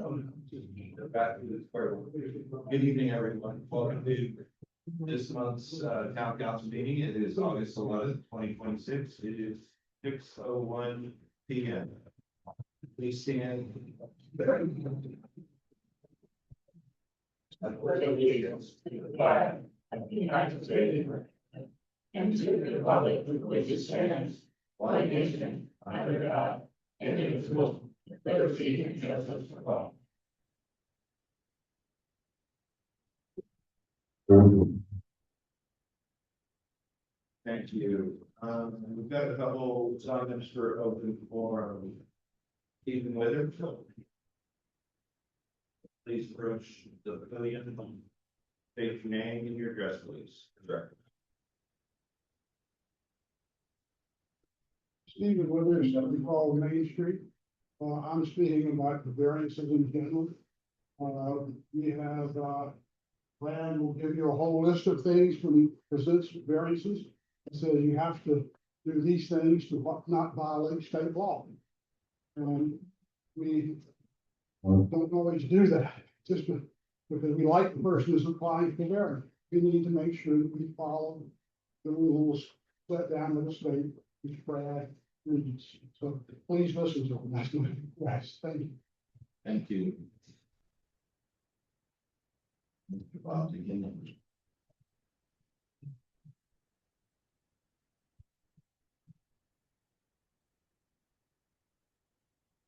Back to this part. Good evening, everyone. Welcome to this month's town council meeting. It is August 11th, 2026. It is 6:01 p.m. Please stand. Allegiance to the flag of the United States and to the republic for which it stands, one nation, under God, indivisible, with liberty and justice for all. Thank you. We've got a couple items for open forum. Even with it, so please approach the pavilion. State your name and your address, please. Correct. Stephen Withers, 74 Main Street. I'm speaking about the variances in general. We have, Brad will give you a whole list of things when he presents variances. It says you have to do these things to not violate state law. And we don't always do that, just because we like the person who's applying for variance. We need to make sure that we follow the rules set down by the state, which Brad reads. So please listen to them. That's my request. Thank you. Thank you. Mr. Bob, again.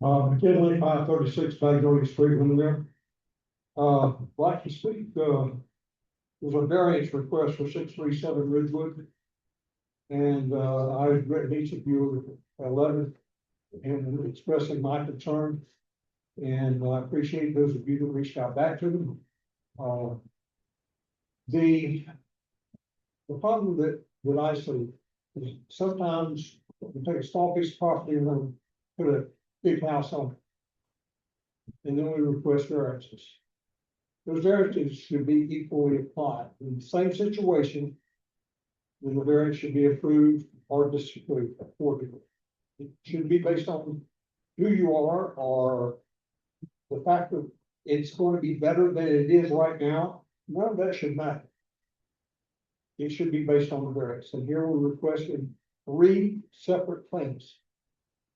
McKinley, 536 Magnolia Street, Windermere. Like to speak, there's a variance request for 637 Ridgewood. And I've written each of you a letter and expressing my concern. And I appreciate those of you that reached out back to them. The problem that I see is sometimes we take a small piece of property and then put a big house on it. And then we request variances. Those variances should be equally applied. In the same situation, then the variance should be approved or disapproved accordingly. It should be based on who you are or the fact that it's going to be better than it is right now. None of that should matter. It should be based on the variance. And here we're requesting 3 separate things.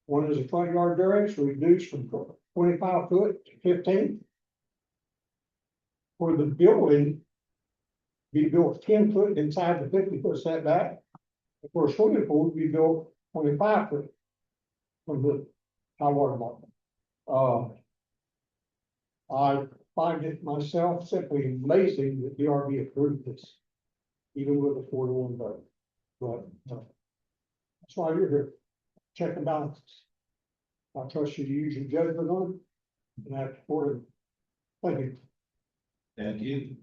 One is a front yard variance reduced from 25 foot to 15. For the building, be built 10 foot inside the 50-foot setback. For a swimming pool, be built 25 foot from the high water mark. I find it myself simply amazing that DRB approved this, even with a 4-to-1 vote. But that's why you're here. Check and balances. I trust you to use your judgment on it, and I support it. Thank you. Thank you.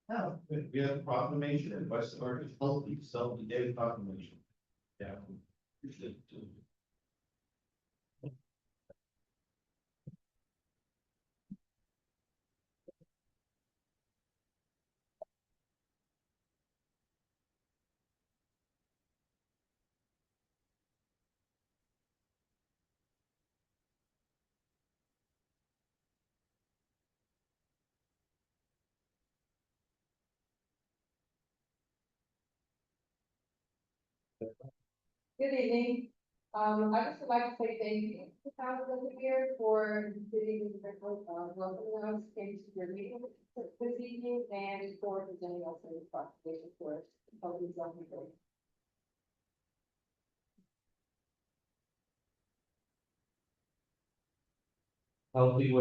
Now, we have a proclamation in West Orange, healthy self-day proclamation. Yeah. Appreciate it too. Good evening. I just would like to say thank you to Windermere for sitting welcoming us into your meeting this evening and for presenting us in this proclamation for public zoning. Healthy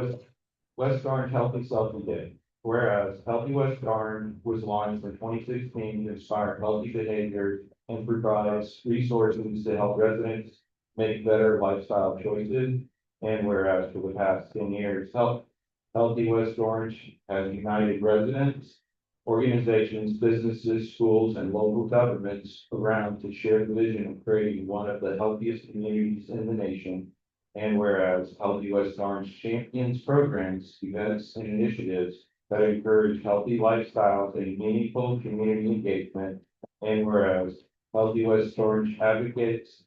West Orange Healthy Selfie Day. Whereas Healthy West Orange was launched in 2016 to inspire healthy behavior and provides resources to help residents make better lifestyle choices. And whereas for the past 10 years, Healthy West Orange has united residents, organizations, businesses, schools, and local governments around to share the vision of creating one of the healthiest communities in the nation. And whereas Healthy West Orange champions programs, events, and initiatives that encourage healthy lifestyles and meaningful community engagement. And whereas Healthy West Orange advocates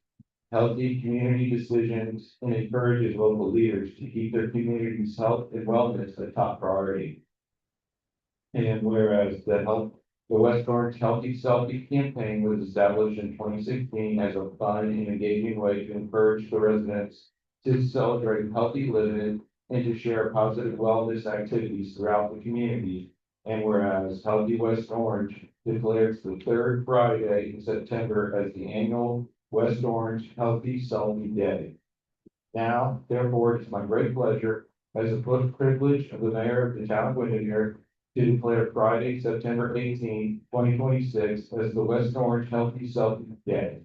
healthy community decisions, and encourages local leaders to keep their community's health and wellness a top priority. And whereas the West Orange Healthy Selfie campaign was established in 2016 as a fun and engaging way to encourage the residents to celebrate healthy living and to share positive wellness activities throughout the community. And whereas Healthy West Orange declares the third Friday in September as the annual West Orange Healthy Selfie Day. Now, therefore, it is my great pleasure as a privilege of the mayor of the town of Windermere to declare Friday, September 18, 2026, as the West Orange Healthy Selfie Day.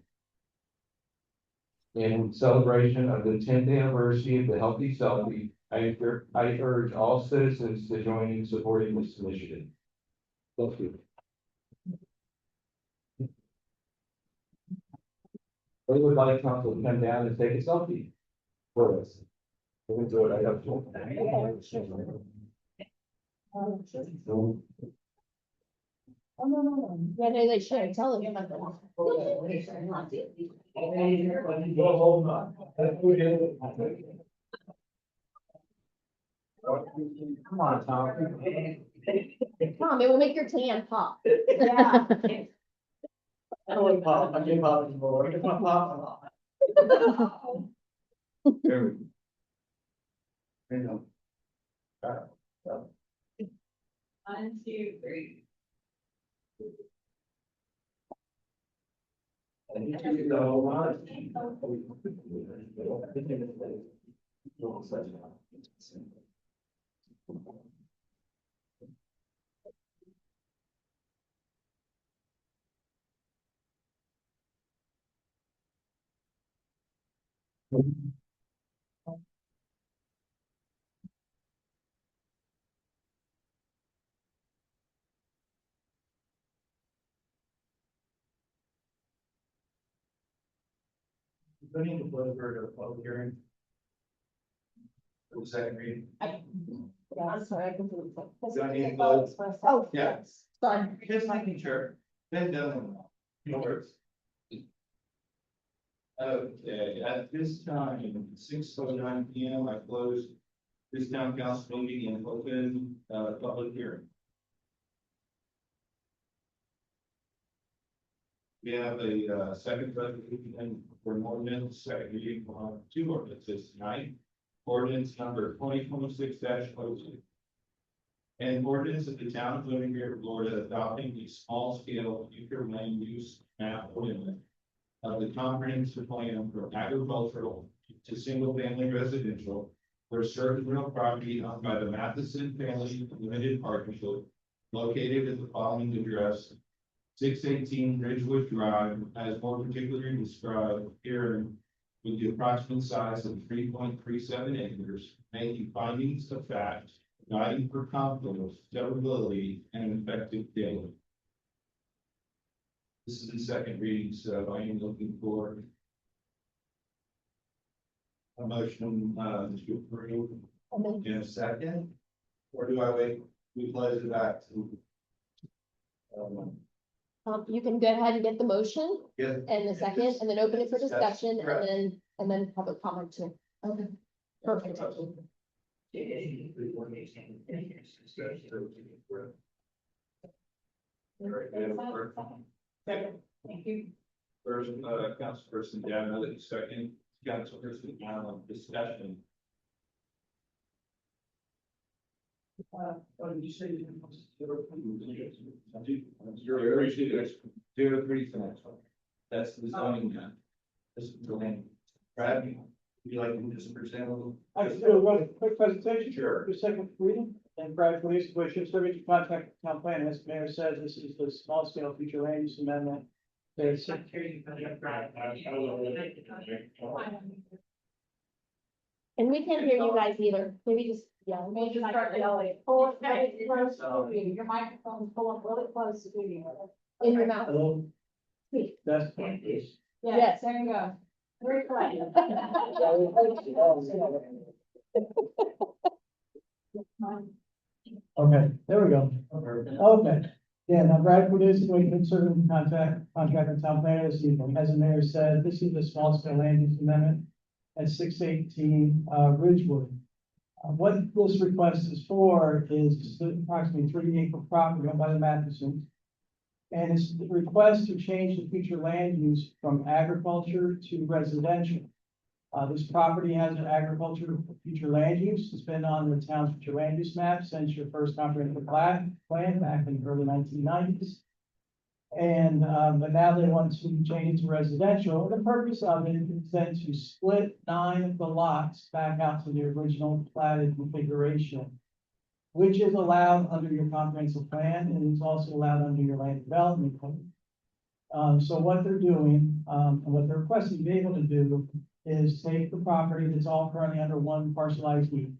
In celebration of the 10th anniversary of the Healthy Selfie, I urge all citizens to join in supporting this initiative. Thank you. They would like council to come down and take a selfie for us. We can do it. I have to. Oh, no. Yeah, they should tell them. Come on, Tom. Tom, it will make your tan pop. Yeah. I don't want pop, I'm getting pop anymore, I just want pop. There we go. There you go. 1, 2, 3. Thank you so much. Putting the for a public hearing. For the second reading. Yeah, I'm sorry, I completely. Do I need to vote? Oh, Yeah. sorry. Just making sure. Then done. No words. Okay, at this time, 6:09 PM, I close this town council meeting and open, public hearing. We have a, second resolution for an ordinance, second reading on 2 ordinances tonight. Ordinance number 2026-02. An ordinance of the town of Windermere, Florida, adopting a small-scale future land use map ordinance of the comprehensive plan from agricultural to single-family residential for certain real property owned by the Matheson Family Limited Partnership located at the following address: 618 Ridgewood Drive, as more particularly described here, with the approximate size of 3.37 acres, making findings of fact, guiding for confidence, severability, and an effective date. This is the second reading, so I am looking for a motion, to approve in a second, or do I wait? We close it back to. You can go ahead and get the motion Yeah. and the second, and then open it for discussion, and then public comment too. Okay, perfect. Thank you. First, councilperson Devlin, second, councilperson Allen, discussion. What did you say? You're actually doing 0 to 3 tonight. That's the zoning now. This is the land. Brad, would you like to just present a little? I just do a quick presentation. Sure. For second reading, and prior to this, we should serve to contact the town plan, as the mayor says, this is the small scale future land use amendment. There's And we can't hear you guys either. Maybe just, yeah. Maybe just start yelling. Pull it very close to you. Your microphone's pull up really close to you. In your mouth. Hello. Speak. That's. Yes. There you go. Very quiet. Okay, there we go. Okay, Yeah, now Bradford is going to certain contract with town planner this evening. As the mayor said, this is a small scale land use amendment at 618 Ridgewood. What this request is for is approximately 3 acre property owned by the Mathesons. And it's the request to change the future land use from agriculture to residential. This property has an agriculture future land use. It's been on the town's future land use map since your first comprehensive plan back in the early 1990s. And, but now they want to change it to residential. The purpose of it is then to split 9 of the lots back out to the original platted configuration, which is allowed under your comprehensive plan, and it's also allowed under your land development code. So what they're doing, and what they're requesting to be able to do is take the property that's all currently under one parcel ID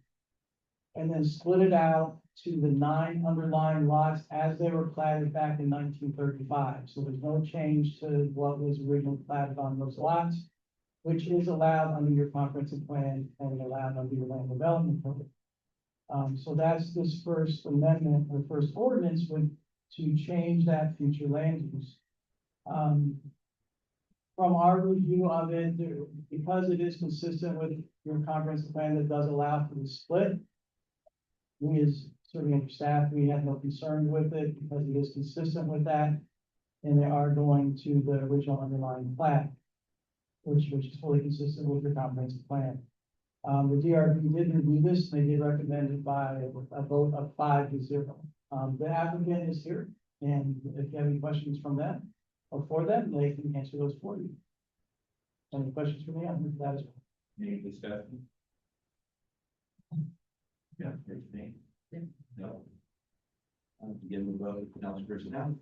and then split it out to the 9 underlying lots as they were platted back in 1935. So there's no change to what was originally platted on those lots, which is allowed under your comprehensive plan and allowed under your land development code. So that's this first amendment, or first ordinance would to change that future land use. From our review of it, because it is consistent with your comprehensive plan that does allow for the split, we as serving under staff, we have no concern with it because it is consistent with that. And they are going to the original underlying plat, which is fully consistent with your comprehensive plan. The DRB did review this, and they did recommend it by a vote of 5-0. The applicant is here, and if you have any questions from them or for them, they can answer those for you. Any questions from me? I'm here for that as well. Any discussion? Yeah, here's me. No. Begin the vote, Councilperson now.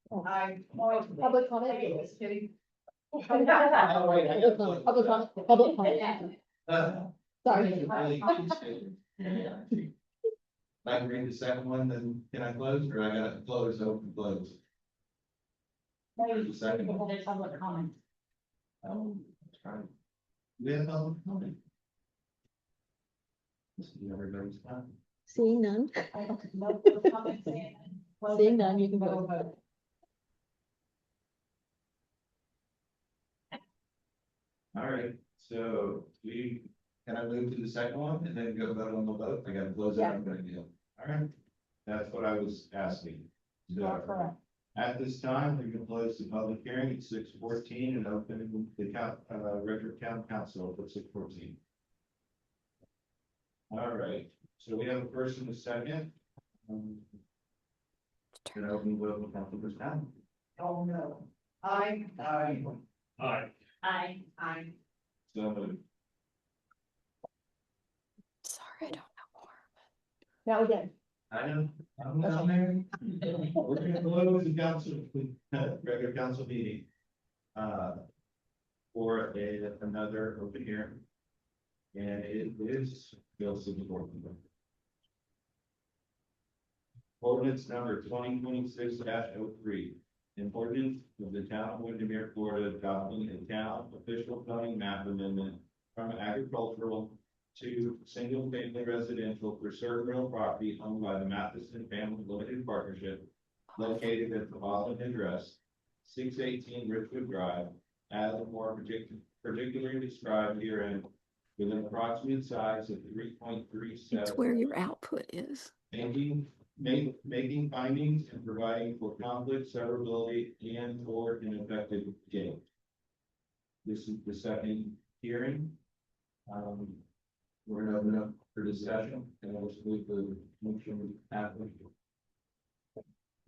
Public comment? Just kidding. Oh, wait, I got one. Public comment. Sorry. If I can read the second one, then can I close, or I gotta close, open, close? The second one. There's public comment. That's right. We have public comment. See everybody's time. Seeing none, No comment. seeing none, you can vote. All right, so can I move to the second one and then go vote on the vote? I gotta close it, I'm gonna do. All right, that's what I was asking. You are correct. At this time, we're gonna close the public hearing at 6:14 and open the Redford Town Council at 6:14. All right, so we have a first and a second. Can I open the vote with Councilperson Allen? Oh, no. Aye. Aye. Aye. So moved. Sorry, I don't know more. Now again. I know, I'm down there. We're gonna close the council, regular council meeting. For another open hearing. And it is Bill City Board. Ordinance number 2026-03. An ordinance of the town of Windermere, Florida, adopting a town official zoning map amendment from agricultural to single-family residential for certain real property owned by the Matheson Family Limited Partnership, located at the following address, 618 Richwood Drive, as more particularly described herein, with an approximate size of 3.37. It's where your output is. Making findings and providing for conflict, severability, and or an effective date. This is the second hearing. We're gonna open up for discussion, and I'll just move the motion happening.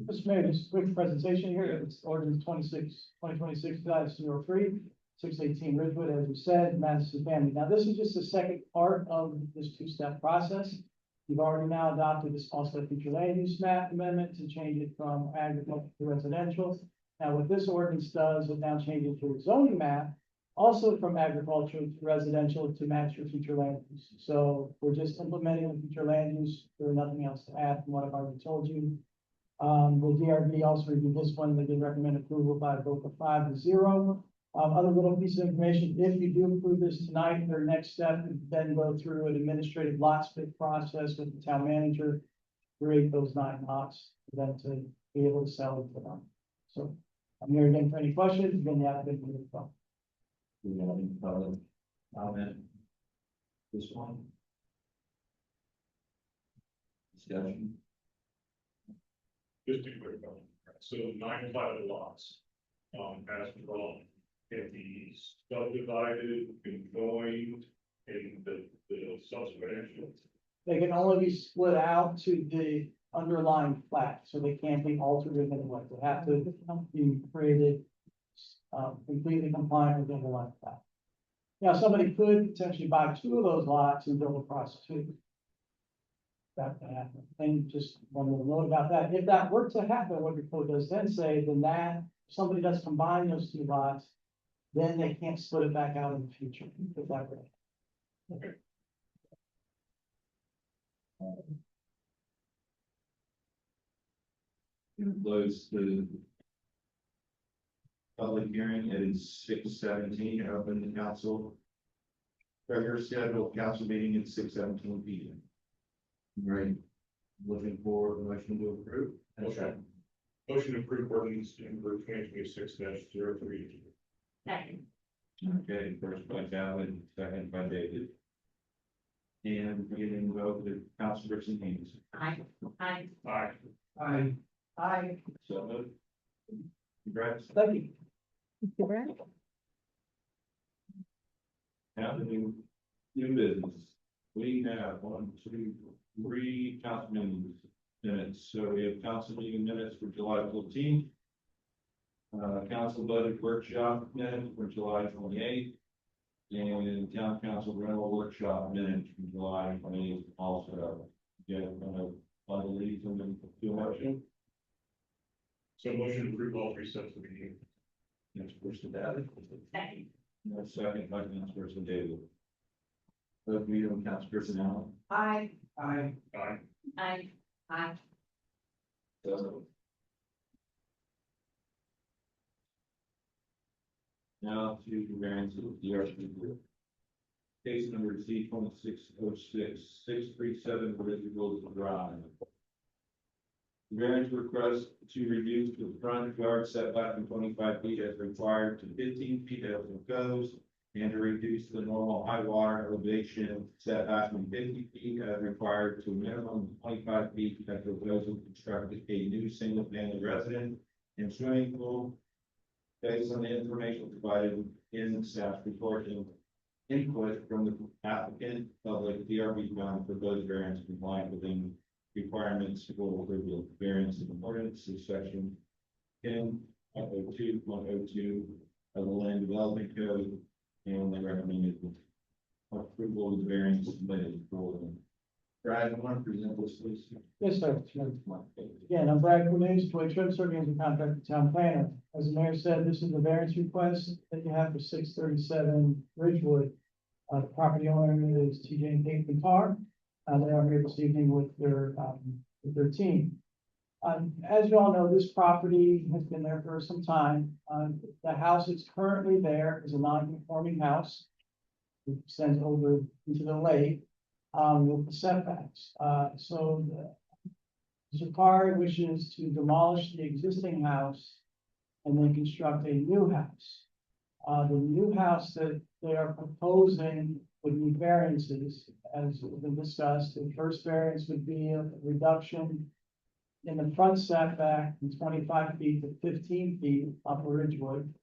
Mr. Mayor, just a quick presentation here. It's ordinance 2026-03, 618 Ridgewood, as we said, Madison Family. Now, this is just the second part of this two-step process. You've already now adopted the small scale future land use map amendment to change it from agricultural to residential. Now, what this ordinance does, it now changes your zoning map, also from agricultural to residential to match your future land use. So we're just implementing the future land use. There's nothing else to add from what I've already told you. The DRB also reviewed this one. They did recommend approval by a vote of 5-0. Other little piece of information, if you do approve this tonight, their next step is then go through an administrative lot split process with the town manager. create those 9 lots for them to be able to sell it to them. So I'm here again for any questions, again, the applicant will respond. Do you have any public comment? This one? Discussion? Just a quick one. So 9 platted lots, as drawn, can be subdivided, conjoined in the subsequent. They can only be split out to the underlying plat, so they can't be altered in any way. They have to be created completely compliant with the underlying plat. Now, somebody could potentially buy 2 of those lots and build across 2. That can happen. And just one little note about that. If that were to happen, what your code does then say, then that, if somebody does combine those 2 lots, then they can't split it back out in the future. If that were. Close the public hearing. It is 6:17. Open the council. Regular scheduled council meeting at 6:17 p.m. Right. Looking for a motion to approve. Motion. Motion to approve ordinance number 2026-03. Second. Okay, first by Calvin, second by David. And beginning to vote the councilperson Haynes. Aye. Aye. Aye. Aye. So moved. Congrats. Thank you. Brad? Now the new business. We have 1, 2, 3 council meetings minutes. So we have council meeting minutes for July 14th. Council budget workshop minutes for July 28th. And town council rental workshop minutes from July 28th also. Yeah, I believe them in the motion. So motion to approve all 3 sets of meeting. Next person, David. Second. No, second by councilperson David. Vote meeting on councilperson Allen. Aye. Aye. Aye. Aye. Aye. So. Now to the variance of the RC group. Case number C 2606-637 Ridgeville Drive. Variance request to reduce the front yard setback from 25 feet as required to 15 feet as it goes, and to reduce the normal high water elevation setback from 50 feet as required to a minimum of 25 feet as proposal to construct a new single-family residence and swimming pool. Based on the information provided in the staff report and input from the applicant, public DRB found proposed variance compliant within requirements for approval of variance in accordance to section 10.02.02 of the land development code, and they recommended approval of the variance submitted for them. Brad, you want to present this, please? Yes, sir. Again, I'm Brad Clemens, Dwight Trim, serving as a contractor town planner. As the mayor said, this is the variance request that you have for 637 Ridgewood. The property owner is TJ and Kate Pintar. They are here this evening with their team. As you all know, this property has been there for some time. The house that's currently there is a non-conforming house. It extends over into the lake, with the setbacks. So the Zakari wishes to demolish the existing house and then construct a new house. The new house that they are proposing would need variances, as has been discussed. The first variance would be a reduction in the front setback from 25 feet to 15 feet off of Ridgewood.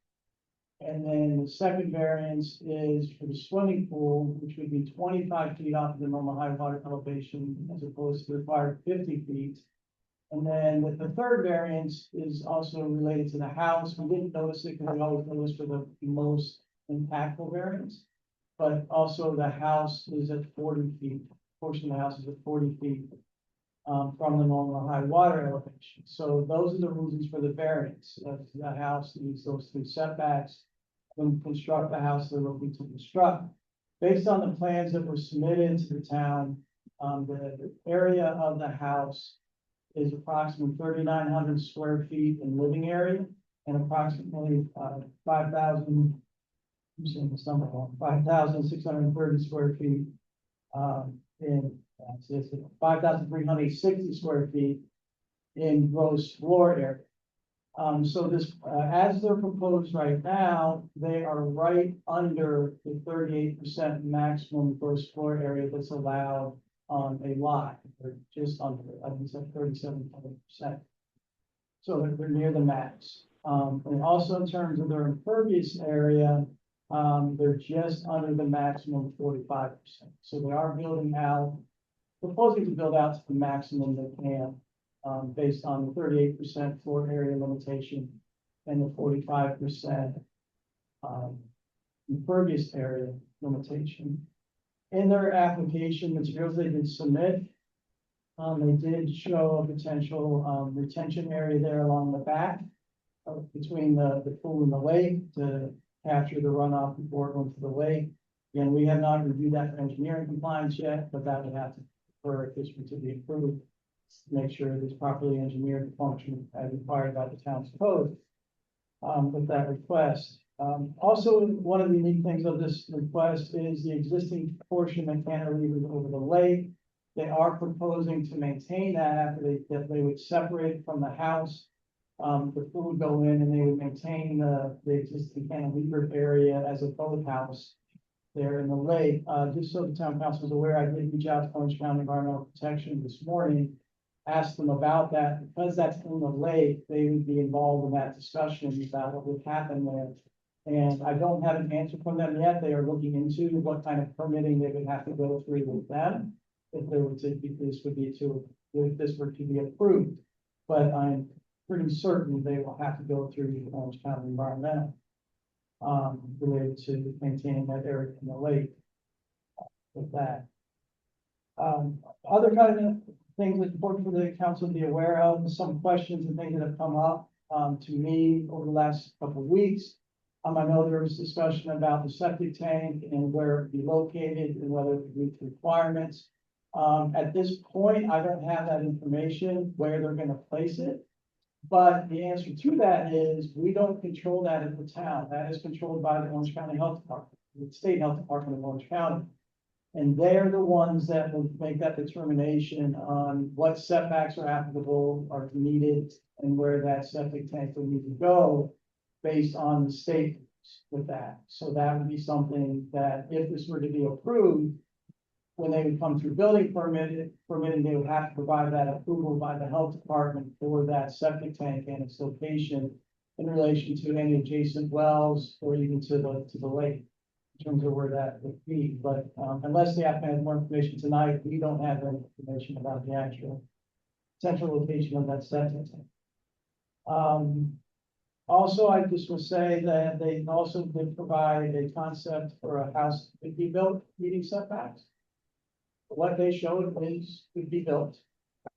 And then the second variance is for the swimming pool, which would be 25 feet off of the normal high water elevation as opposed to the required 50 feet. And then the third variance is also related to the house. We didn't notice it because we always notice for the most impactful variance. But also the house is at 40 feet, portion of the house is at 40 feet from the normal high water elevation. So those are the reasons for the variance. The house needs those 2 setbacks. When construct the house they're looking to construct. Based on the plans that were submitted to the town, the area of the house is approximately 3,900 square feet in living area and approximately 5,630 square feet in It's 5,360 square feet in gross floor area. So this, as they're proposed right now, they are right under the 38% maximum gross floor area that's allowed on a lot. They're just under, I think it's at 37%. So they're near the max. And also in terms of their impervious area, they're just under the maximum 45%. So they are building out, proposing to build out to the maximum they can, based on the 38% floor area limitation and the 45% impervious area limitation. In their application materials they did submit, they did show a potential retention area there along the back between the pool and the lake to capture the runoff before going to the lake. Again, we have not reviewed that for engineering compliance yet, but that would have to occur if this were to be approved. Make sure it's properly engineered to function as required by the town's code with that request. Also, one of the unique things of this request is the existing portion that cantilever over the lake. They are proposing to maintain that after they would separate from the house. The pool would go in and they would maintain the existing cantilever area as a boathouse there in the lake. Just so the town council is aware, I did reach out to Orange County Environmental Protection this morning, asked them about that. Because that's in the lake, they would be involved in that discussion about what would happen there. And I don't have an answer from them yet. They are looking into what kind of permitting they would have to go through with them if they were to, if this were to be approved. But I'm pretty certain they will have to go through the Orange County Environmental related to maintaining that area in the lake with that. Other kind of things that's important for the council to be aware of, some questions and things that have come up to me over the last couple of weeks. I know there was discussion about the septic tank and where it would be located and whether it would meet the requirements. At this point, I don't have that information where they're going to place it. But the answer to that is we don't control that in the town. That is controlled by the Orange County Health Department, the State Health Department of Orange County. And they're the ones that will make that determination on what setbacks are applicable, are needed, and where that septic tank will need to go based on the state with that. So that would be something that if this were to be approved, when they would come through building permitting, they would have to provide that approval by the health department for that septic tank and its location in relation to any adjacent wells or even to the lake in terms of where that would be. But unless the applicant has more information tonight, we don't have any information about the actual central location of that septic tank. Also, I just will say that they also did provide a concept for a house to be built meeting setbacks. What they showed could be built.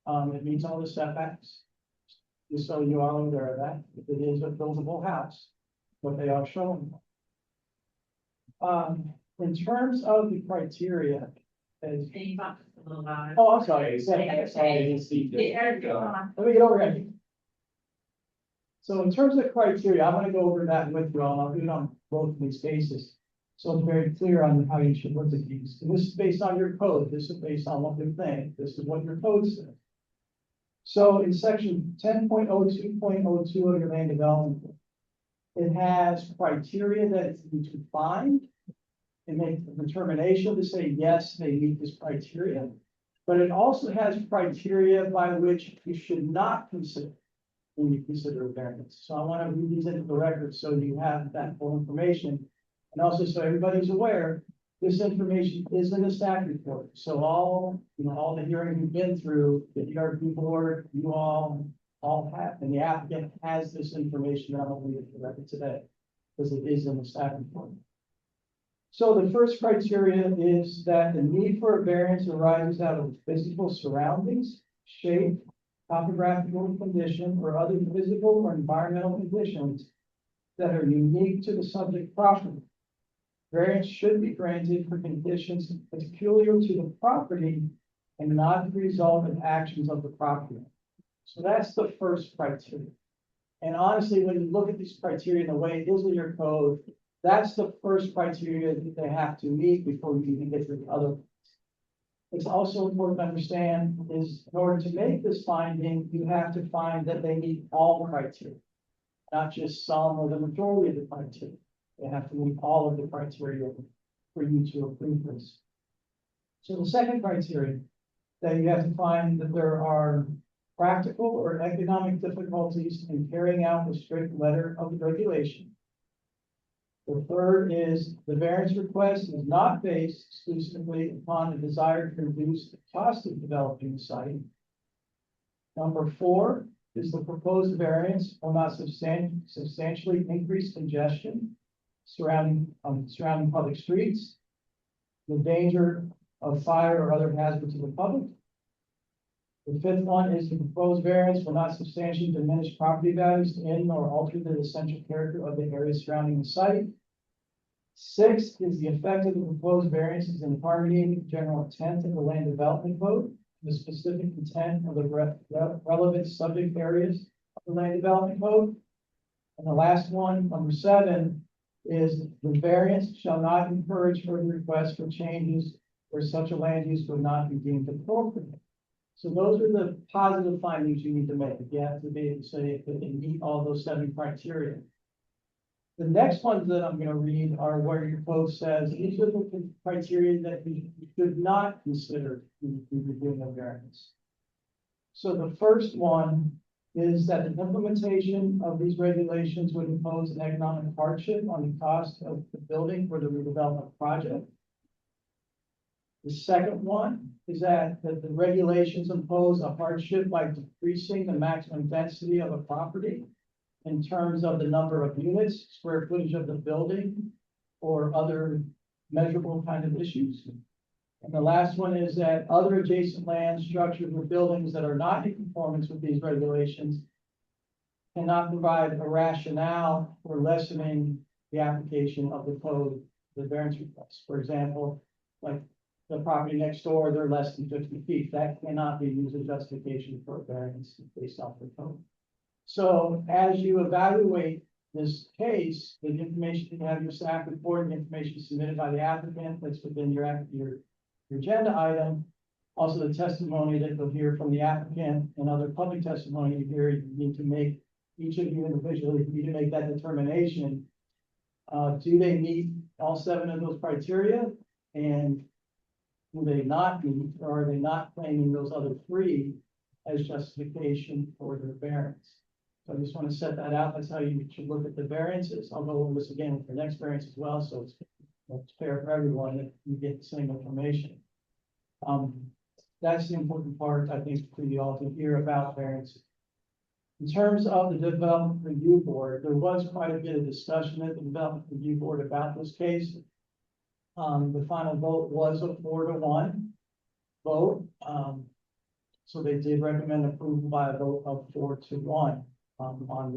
It meets all the setbacks. Just so you are aware of that, if it is a buildable house, what they are showing. In terms of the criteria, as oh, I'm sorry. Let me get over here. So in terms of criteria, I'm gonna go over that with you all. I'll do it on both of these cases. So I'm very clear on how you should look at these. And this is based on your code. This is based on what you think. This is what your code says. So in section 10.02.02 of your land development, it has criteria that you can find and make the determination to say, yes, they meet this criteria. But it also has criteria by which you should not consider when you consider a variance. So I want to read these into the record so you have that full information. And also, so everybody's aware, this information isn't a staff report. So all the hearings we've been through, the ERP board, you all have, and the applicant has this information that I'm going to read for the record today, because it is in the staff report. So the first criteria is that the need for a variance arises out of physical surroundings, shape, topographical condition, or other physical or environmental conditions that are unique to the subject property. Variance should be granted for conditions peculiar to the property and not the result of actions of the property. So that's the first criteria. And honestly, when you look at these criteria and the way it is in your code, that's the first criteria that they have to meet before you even get to the other ones. It's also important to understand is in order to make this finding, you have to find that they meet all criteria. Not just some or the majority of the criteria. They have to meet all of the criteria for you to approve this. So the second criteria that you have to find that there are practical or economic difficulties in carrying out the strict letter of the regulation. The third is the variance request is not based exclusively upon the desire to reduce the cost of developing the site. Number 4 is the proposed variance will not substantially increase congestion surrounding public streets, the danger of fire or other hazard to the public. The fifth one is the proposed variance will not substantially diminish property values in or alter the essential character of the area surrounding the site. 6 is the effect of the proposed variances in harmony with the general intent of the land development code, the specific intent of the relevant subject areas of the land development code. And the last one, number 7, is the variance shall not encourage further requests for changes where such a land use would not be deemed appropriate. So those are the positive findings you need to make. You have to be able to say if they meet all those 7 criteria. The next ones that I'm going to read are where your code says these are the criteria that you should not consider in reviewing a variance. So the first one is that the implementation of these regulations would impose an economic hardship on the cost of the building for the redevelopment project. The second one is that the regulations impose a hardship by decreasing the maximum density of a property in terms of the number of units, square footage of the building, or other measurable kind of issues. And the last one is that other adjacent land, structures, or buildings that are not in conformance with these regulations cannot provide a rationale for lessening the application of the code, the variance request. For example, like the property next door, they're less than 50 feet. That cannot be used as justification for a variance based off the code. So as you evaluate this case, the information you have in your staff report, the information submitted by the applicant that's within your agenda item, also the testimony that you'll hear from the applicant and other public testimony you hear, you need to make, each of you individually, you need to make that determination. Do they meet all 7 of those criteria? And do they not meet, or are they not claiming those other 3 as justification for their variance? So I just want to set that out. That's how you should look at the variances. I'll go over this again with the next variance as well, so it's fair for everyone that you get the same information. That's the important part, I think, for you all to hear about variances. In terms of the Development Review Board, there was quite a bit of discussion at the Development Review Board about this case. The final vote was a 4-1 vote. So they did recommend approval by a vote of 4-1 on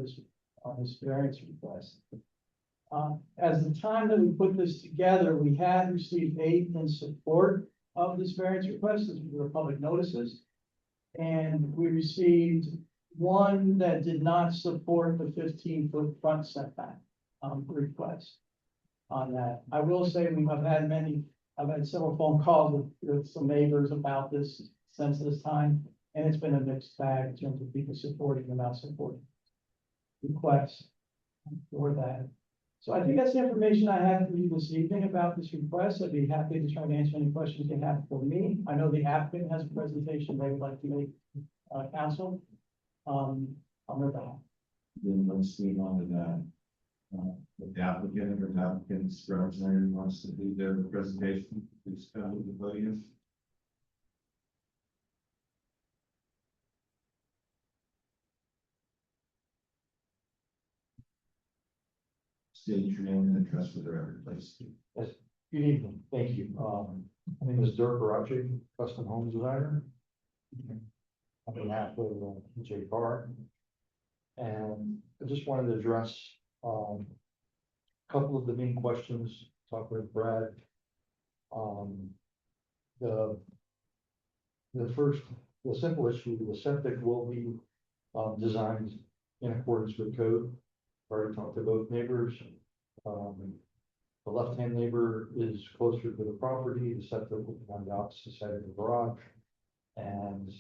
this variance request. As the time that we put this together, we had received 8 in support of this variance request, as were public notices. And we received 1 that did not support the 15-foot front setback request on that. I will say I've had several phone calls with some neighbors about this since this time, and it's been a mixed bag in terms of people supporting and not supporting requests for that. So I think that's the information I have for you this evening about this request. I'd be happy to try to answer any questions you have for me. I know the applicant has a presentation they would like to make, council. On their behalf. Then let's move on to that. The applicant or the applicant's representative wants to do their presentation, please come to the podium. State your name and address for the record, please. Yes, good evening, thank you. My name is Dirk Barachi, custom home designer. On behalf of J. Carr. And I just wanted to address a couple of the main questions, talk with Brad. The simple issue, the septic will be designed in accordance with code. Already talked to both neighbors. The left-hand neighbor is closer to the property, the septic will be on the opposite side of the garage. And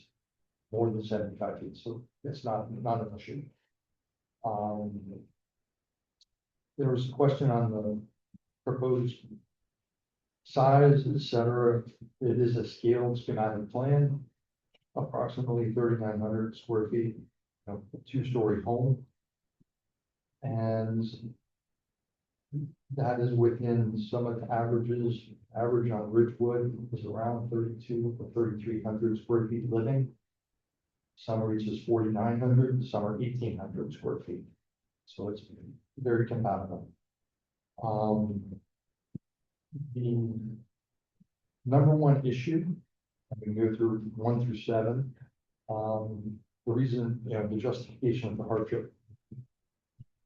more than 75 feet, so it's not an issue. There was a question on the proposed size, et cetera. It is a scaled schematic plan, approximately 3,900 square feet, a two-story home. And that is within some of the averages. Average on Ridgewood is around 32 or 3,300 square feet living. Some reaches 4,900, some are 1,800 square feet. So it's very compatible. The number one issue, I can go through 1 through 7. The reason, the justification of the hardship.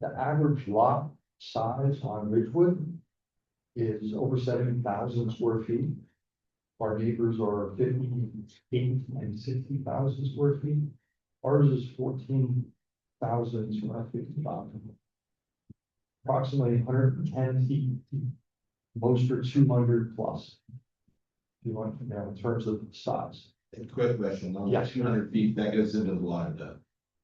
The average lot size on Ridgewood is over 70,000 square feet. Our neighbors are 58 and 60,000 square feet. Ours is 14,000 square feet. Approximately 110 feet. Most are 200 plus. If you want, in terms of size. A quick question, on the Yes. 200 feet, that goes into the water though,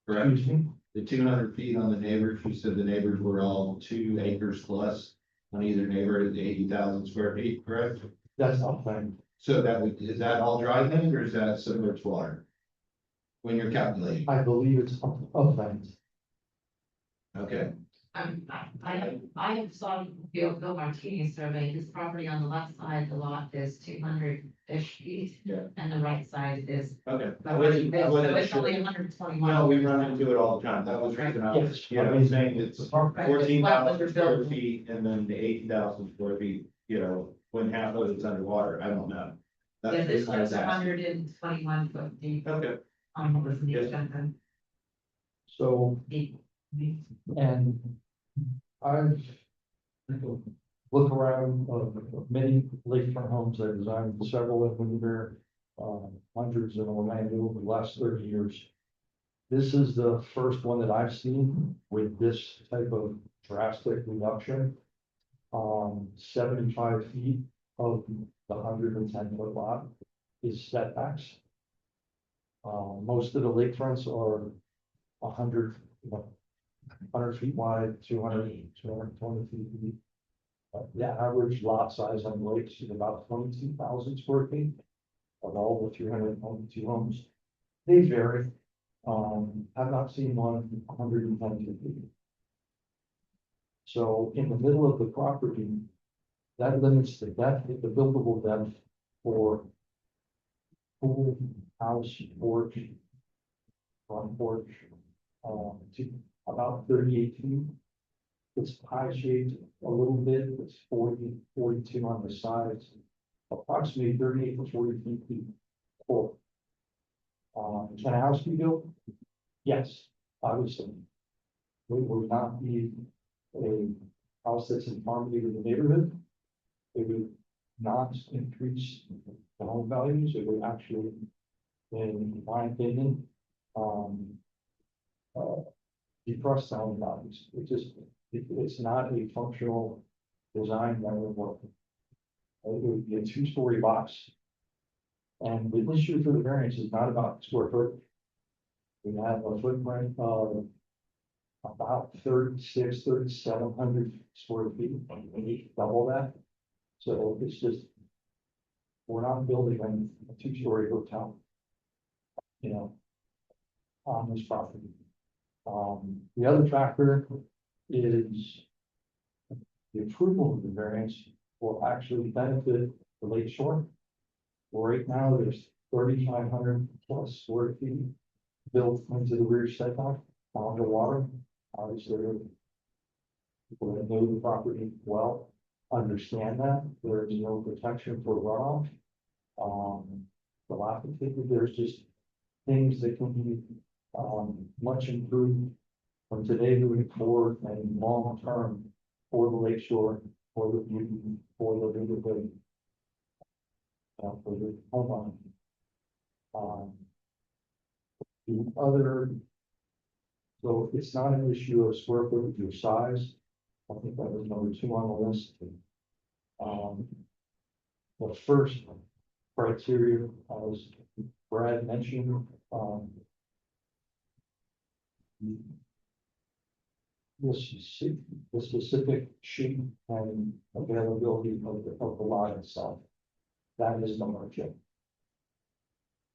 correct? Excuse me? The 200 feet on the neighbors, you said the neighbors were all 2 acres plus on either neighbor is 80,000 square feet, correct? That's not planned. So is that all dry land or is that submerged water? When you're calculating, I believe it's upland. okay, I have saw Bill Martinez survey, his property on the left side, the lot is 200-ish feet. Yeah. And the right side is. okay. So it's only 121. No, we run into it all the time, that was the reason I was, saying it's 14,000 square feet and then the 80,000 square feet, when half of it's underwater, I don't know. That's Yeah, the this reason I was one's asking. 121 foot deep. Okay, Was the Yes. agenda. So, Deep. and I've looked around many lakefront homes. I designed several in Windermere, hundreds in Orlando over the last 30 years. This is the first one that I've seen with this type of drastic reduction. 75 feet of the 110 foot lot is setbacks. Most of the lakefronts are 100, 100 feet wide, 220 feet deep. The average lot size on lakes is about 22,000 square feet of all the 322 homes. They vary. I've not seen one 110 feet. So in the middle of the property, that limits the depth, the buildable depth for pool, house, porch, front porch, to about 38 feet. It's pie shaped a little bit, it's 40, 42 on the sides, approximately 38 to 40 feet full. Can a house be built? Yes, obviously. It would not be a house that's in harmony with the neighborhood. It would not increase the home values, it would actually, in my opinion, depress the home values. It's not a functional design that would work. It would be a 2-story box. And the issue for the variance is not about square foot. We have a footprint of about 3,700 square feet. We need to double that. So it's just, we're not building a 2-story hotel, on this property. The other factor is the approval of the variance will actually benefit the lake shore. Right now, there's 3,500 plus square feet built into the rear setback underwater. Obviously, people that know the property well understand that there is no protection for runoff. The lack of it, there's just things that can be much improved from today moving forward and long term for the lakeshore, for the beauty, for the neighborhood, for the homeowner. The other, so it's not an issue of square footage or size. I think that was number 2 on the list. The first criteria, as Brad mentioned, the specific sheet and availability of the lot itself. That is the market.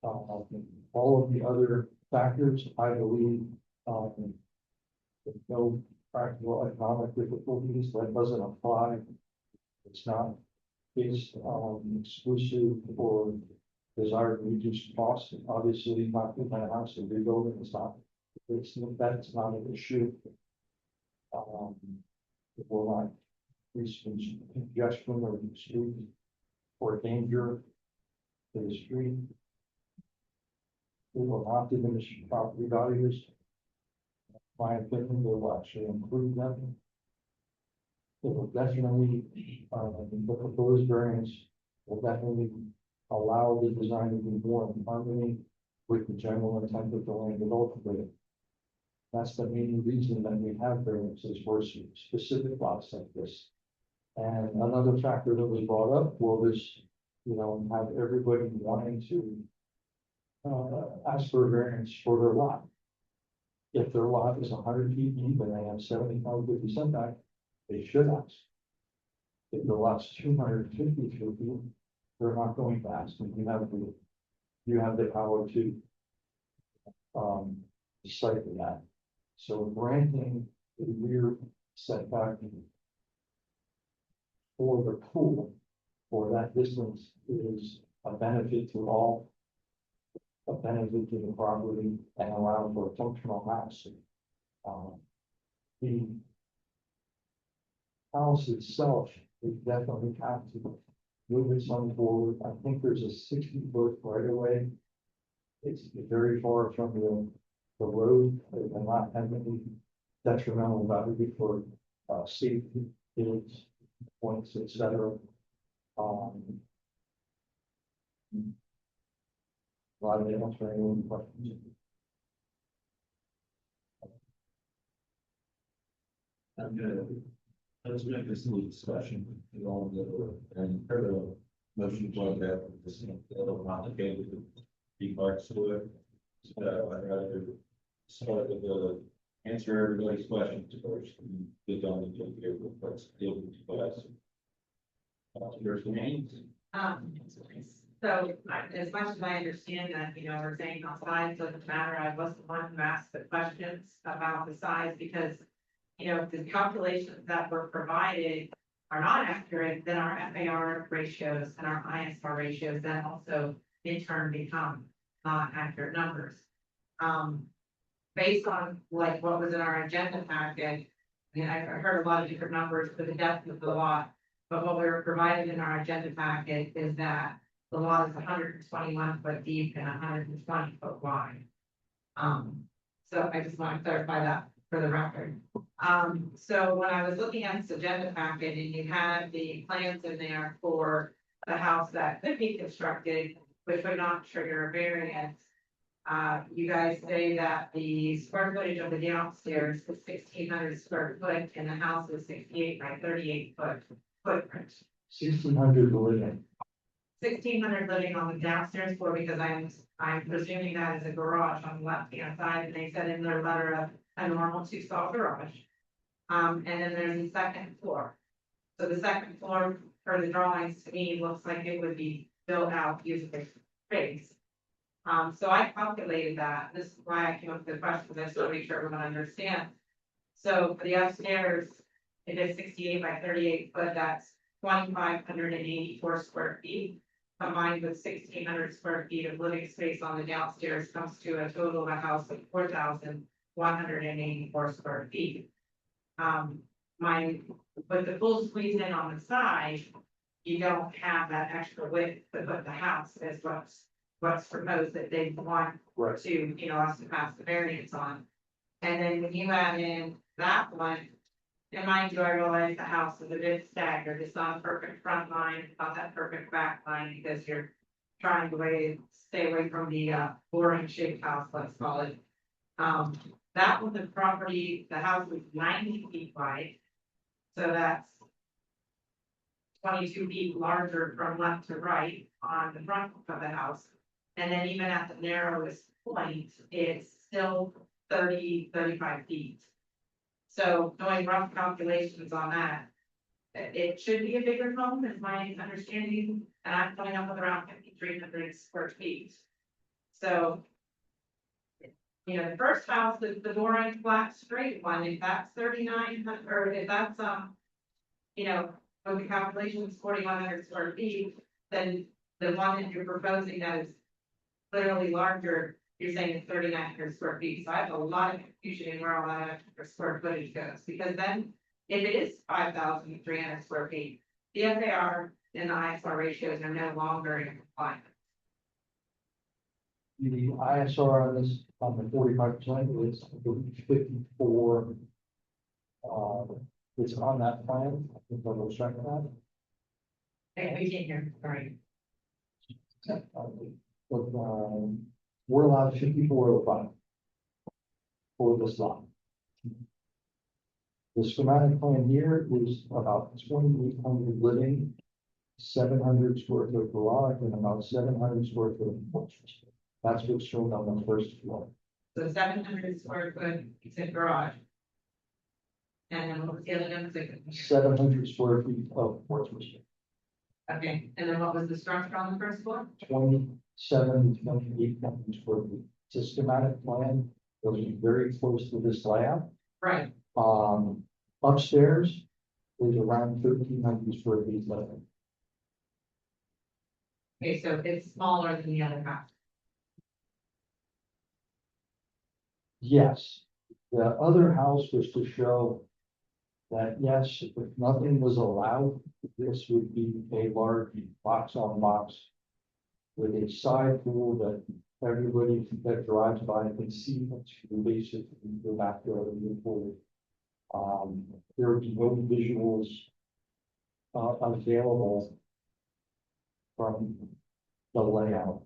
All of the other factors, I believe, with no practical economic difficulties, that doesn't apply. It's not based exclusive or desired to reduce costs. Obviously, not in a house and rebuilding is not, that's not an issue. It will not increase congestion or street or danger to the street. It will not diminish property values. In my opinion, it will actually improve them. It will definitely, the proposed variance will definitely allow the design to be more in harmony with the general intent of the land development. That's the main reason that we have variances for specific lots like this. And another factor that was brought up was, have everybody wanting to ask for a variance for their lot. If their lot is 100 feet deep and they have 75-50 setback, they should ask. If the lot's 250 feet deep, they're not going to ask, and you have the power to decide that. So granting the rear setback for the pool for that distance is a benefit to all, a benefit to the property, and allow for a functional house. The house itself, we definitely have to move it some forward. I think there's a 60-foot right away. It's very far from the road and not have any detrimental value for safety, kids, points, etc. A lot of answering questions. I'm gonna, let's make this a little discussion, and heard a motion to like that, this is a little complicated to be parts to it. So I'd rather start with the answer everybody's questions first, and get on and take care of the first deal with you guys. Yours remains. So as much as I understand that, we're saying on size doesn't matter, I was the one who asked the questions about the size because, if the calculations that were provided are not accurate, then our FAR ratios and our ISR ratios then also in turn become not accurate numbers. Based on like what was in our agenda packet, I heard a lot of different numbers for the depth of the lot, but what we were provided in our agenda packet is that the lot is 121 foot deep and 120 foot wide. So I just want to clarify that for the record. So when I was looking at this agenda packet and you had the plans in there for the house that could be constructed, which would not trigger a variance, you guys say that the square footage of the downstairs is 1,600 square foot and the house is 68 by 38 foot footprint. 1,600 living. 1,600 living on the downstairs floor because I'm presuming that is a garage on the left hand side, and they said in their letter a normal 2-stall garage. And then there's a second floor. So the second floor for the drawings to me looks like it would be built out using the space. So I calculated that. This is why I came up with the question, just to make sure everyone understands. So for the upstairs, it is 68 by 38 foot. That's 2,584 square feet. Combined with 1,600 square feet of living space on the downstairs comes to a total of a house of 4,184 square feet. With the full squeeze in on the side, you don't have that extra width to put the house as what's proposed that they want to, us to pass the variance on. And then when you add in that one, and mind you, I realize the house is a bit staggered. It's not a perfect front line, it's not that perfect back line because you're trying to stay away from the boring shaped house, let's call it. That one, the property, the house was 90 feet wide. So that's 22 feet larger from left to right on the front of the house. And then even at the narrowest point, it's still 35 feet. So doing rough calculations on that, it should be a bigger home is my understanding, and I'm coming up with around 5,300 square feet. So, you know, the first house, the boring flat straight one, if that's 3,900, or if that's, you know, with the calculations 4,100 square feet, then the one that you're proposing that is literally larger, you're saying it's 3,900 square feet. So I have a lot of confusion in where all that extra square footage goes, because then if it is 5,300 square feet, the FAR and the ISR ratios are no longer in compliance. The ISR on this, on the 45% is 54. It's on that plan, I think I will check that. Okay, we can't hear, sorry. But, we're allowed 5405 for this lot. The schematic plan here is about 2,800 living, 700 square foot garage, and about 700 square foot of porch. That's what's shown on the first floor. So 700 square foot, it's a garage. And then what was the other number? 700 square feet of porch. Okay, and then what was the structure on the first floor? 27 to 28 square feet. It's a schematic plan, goes very close to this layout. Right, Upstairs is around 1,300 square feet left. okay, so it's smaller than the other house. Yes, the other house was to show that, yes, if nothing was allowed, this would be a large box on box with a side pool that everybody that drives by can see into basically the backyard of the pool. There would be no visuals available from the layout.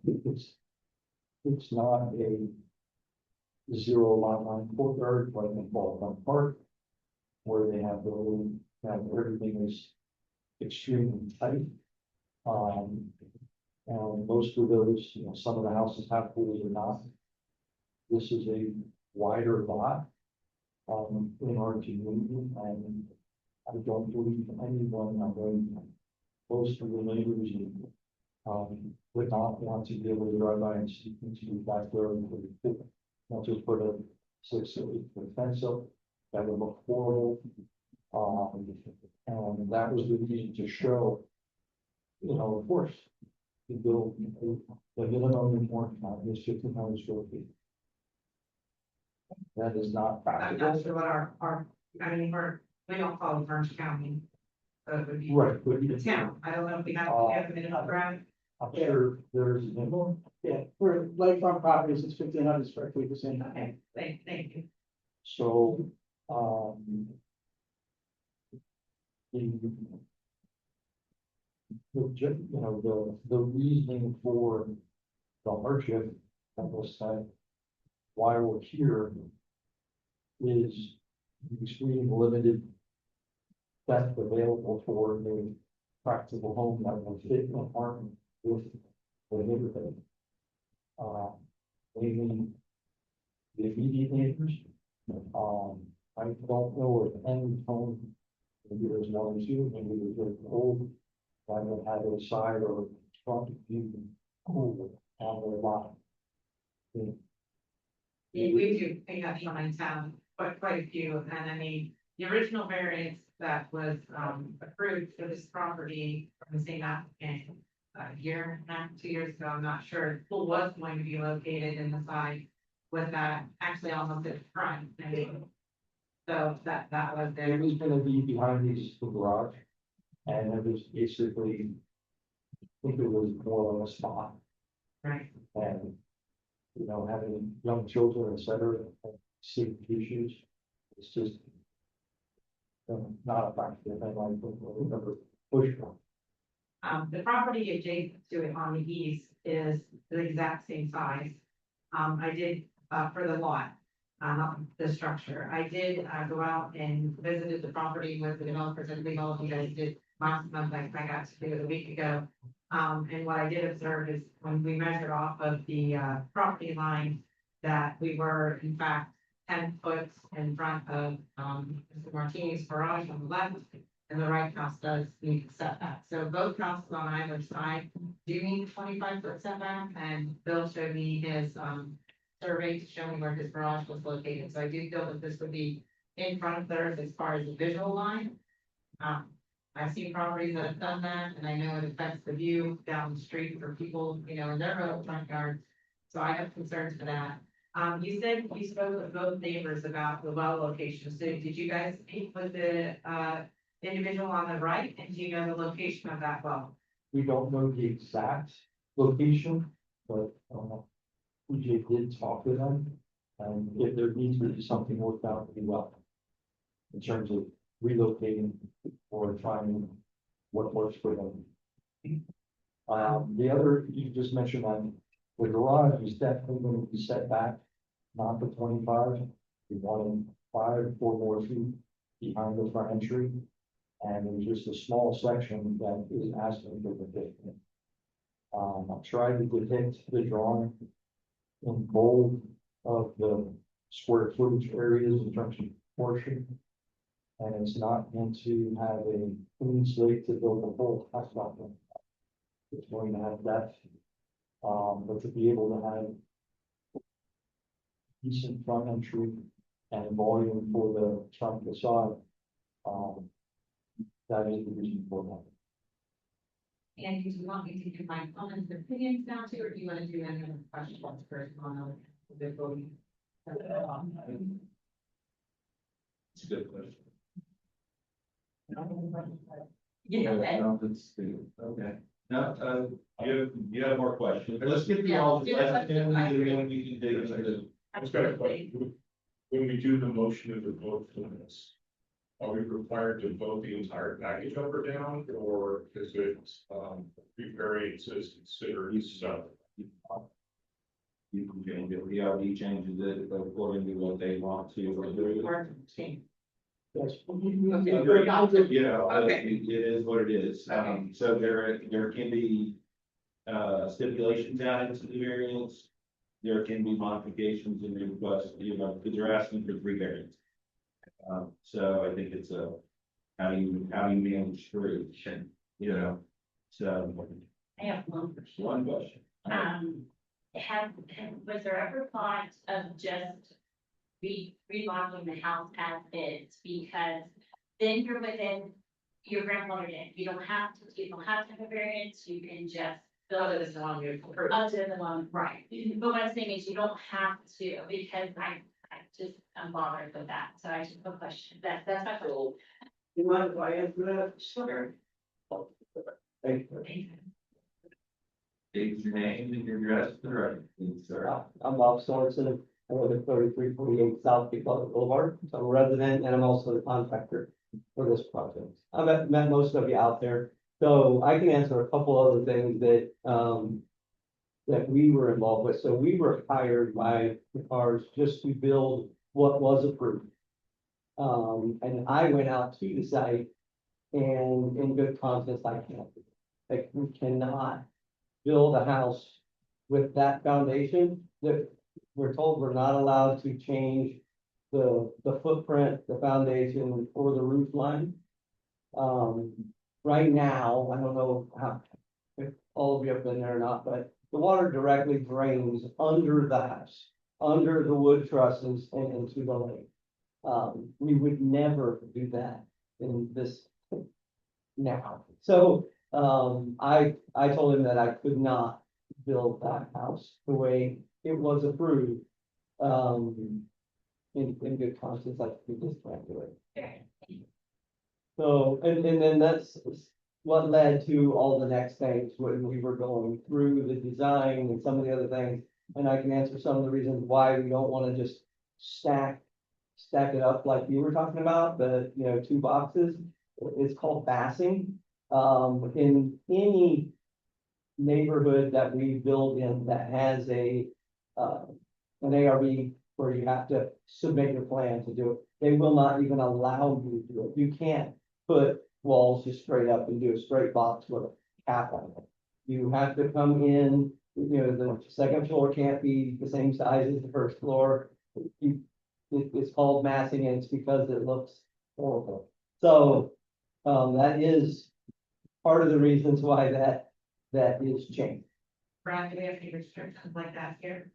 It's not a zero lot line courtyard like in Ballpark Park, where they have the little, everything is extremely tight. And most of those, you know, some of the houses have pools or not. This is a wider lot in our community, and I don't believe anyone, most of the neighbors would not want to be able to drive by and see into the backyard. Not just put a 6 or 8 foot fence up, that would look horrible. And that was the reason to show, you know, of course, to build the minimum requirement is 1,500 square feet. That is not I'm practical. not sure what I mean, we don't follow Orange County. So it would be Right, but the town. I don't know if we have a minimum ground. I'm sure there's, Yeah, for lakefront properties, it's 1,500 square feet, the same. Okay, thank you. so, the reasoning for the hardship, I will say, why we're here is extremely limited depth available for a practical home that will fit in apartment with the neighborhood. Mainly the immediate neighbors. I don't know of any home, maybe there's one or two, maybe there's an old, that would have a side or front view pool on their lot. We do, we have some in town, quite a few, and I mean, the original variance that was approved for this property from the same applicant a year and a half, 2 years ago, I'm not sure, the pool was going to be located in the side with that, actually almost at the front, I mean. So that was there. It was gonna be behind the existing garage, and it was basically, I think it was more of a spot, Right, and, you know, having young children, et cetera, and safety issues, it's just not a practical thing, like, we never push for. the property adjacent to it on the east is the exact same size. I did, for the lot, not the structure, I did, go out and visited the property with the developers, I think all of you guys did last month, I got to do it a week ago. And what I did observe is when we measured off of the, property line, that we were in fact 10 foot in front of, Mr. Martini's garage on the left, and the right house does need a setback. So both houses on either side do need a 25 foot setback, and Bill showed me his, survey to show me where his garage was located. So I do feel that this would be in front of theirs as far as the visual line. I've seen properties that have done that, and I know it affects the view down the street for people, you know, in their own front yards. So I have concerns for that. You said you spoke with both neighbors about the well location. So did you guys speak with the, individual on the right, and do you know the location of that well? We don't know the exact location, but, PJ did talk to them. And if there needs to be something worked out, we will. In terms of relocating or trying what works for them. The other, you just mentioned that the garage is definitely going to be set back, not the 25. We wanted 5, 4 more feet behind the front entry. And there's just a small section that is asking for the 15. I've tried to depict the drawing in bold of the square footage areas in terms of portion. And it's not meant to have a clean slate to build a whole house out there. It's going to have depth, but to be able to have decent front entry and volume for the front facade, that is the reason for that. And do you want me to do my comments and opinions now too, or do you want to do any other questions first on the voting? It's a good question. Yeah, No, that's good. Okay. Now, you have more questions. Let's get through Yeah, all the yeah, questions, and then we can dig into the. I've got a question. When we do the motion of the vote for this, are we required to vote the entire package up or down, or is it, variances considered stuff? You can change it, the RD changes it according to what they want to. Yes. You know, Okay. it is what it is. So there can be stipulations added to the variance. There can be modifications in the request, you know, because you're asking for 3 variants. So I think it's how do you manage through, you know, so. I have one question. One question. Was there ever thought of just remodeling the house as is? Because then you're within your grandmother did. You don't have to have a variance, you can just build Other it. than the one you're approved. Other than the one, right, but what I'm saying is you don't have to, because I'm bothered with that, so I just have a question, that's my question. You mind if I answer that? Sure. Thank you. State your name and your address for the record, please, sir. I'm Bob Sorensen. I live at 3348 South Deepwater Boulevard. So I'm a resident and I'm also the contractor for this project. I've met most of you out there, so I can answer a couple other things that, that we were involved with. So we were hired by the cars just to build what was approved. And I went out to the site and in good conscience, I can't. Like, we cannot build a house with that foundation. That we're told we're not allowed to change the footprint, the foundation, or the roof line. Right now, I don't know how, if all of you have been there or not, but the water directly drains under the house, under the wood trusses and into the lake. We would never do that in this now. So, I told him that I could not build that house the way it was approved. In good conscience, like we just can't do it. So, and then that's what led to all the next things when we were going through the design and some of the other things. And I can answer some of the reasons why we don't want to just stack it up like you were talking about, the, 2 boxes. It's called bassing. In any neighborhood that we build in that has an ARB where you have to submit your plan to do it, they will not even allow you to do it. You can't put walls just straight up and do a straight box with a cap on it. You have to come in, the second floor can't be the same size as the first floor. It's called massing, and it's because it looks horrible. So, that is part of the reasons why that is changed. Brad, do we have any restrictions like that here?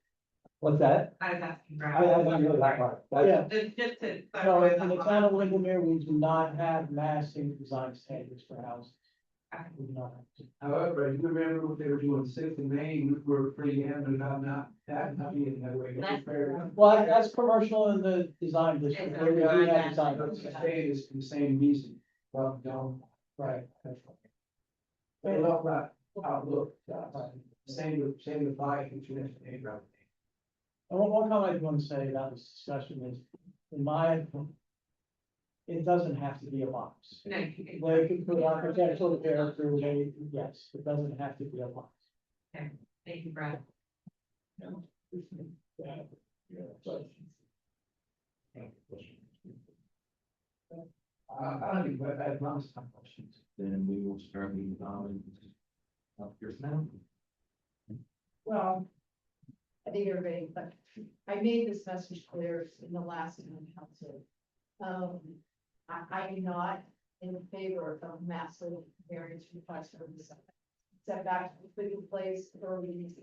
What's that? I was asking I Brad. don't know that part. Yeah. Just to. No, in the town of Windermere, we do not have massing design standards for houses. We do not have to. However, you remember what they were doing Sixth and Main, we were pretty adamant about not being that way. Well, that's commercial in the design district, where we do have design. That's the same, is the same reason, well, don't, Right. they love that outlook, same with life, and tradition, right? And one comment I want to say about this discussion is, in my opinion, it doesn't have to be a box. No, you can. They could put architectural character, yes, it doesn't have to be a box. Thank you, Brad. I don't even, I promise my questions. Then we will start moving on. Yours now. Well, I think everybody, but I made this message clear in the last town council. I am not in favor of massive variance requests for the setback to put in place for a reason.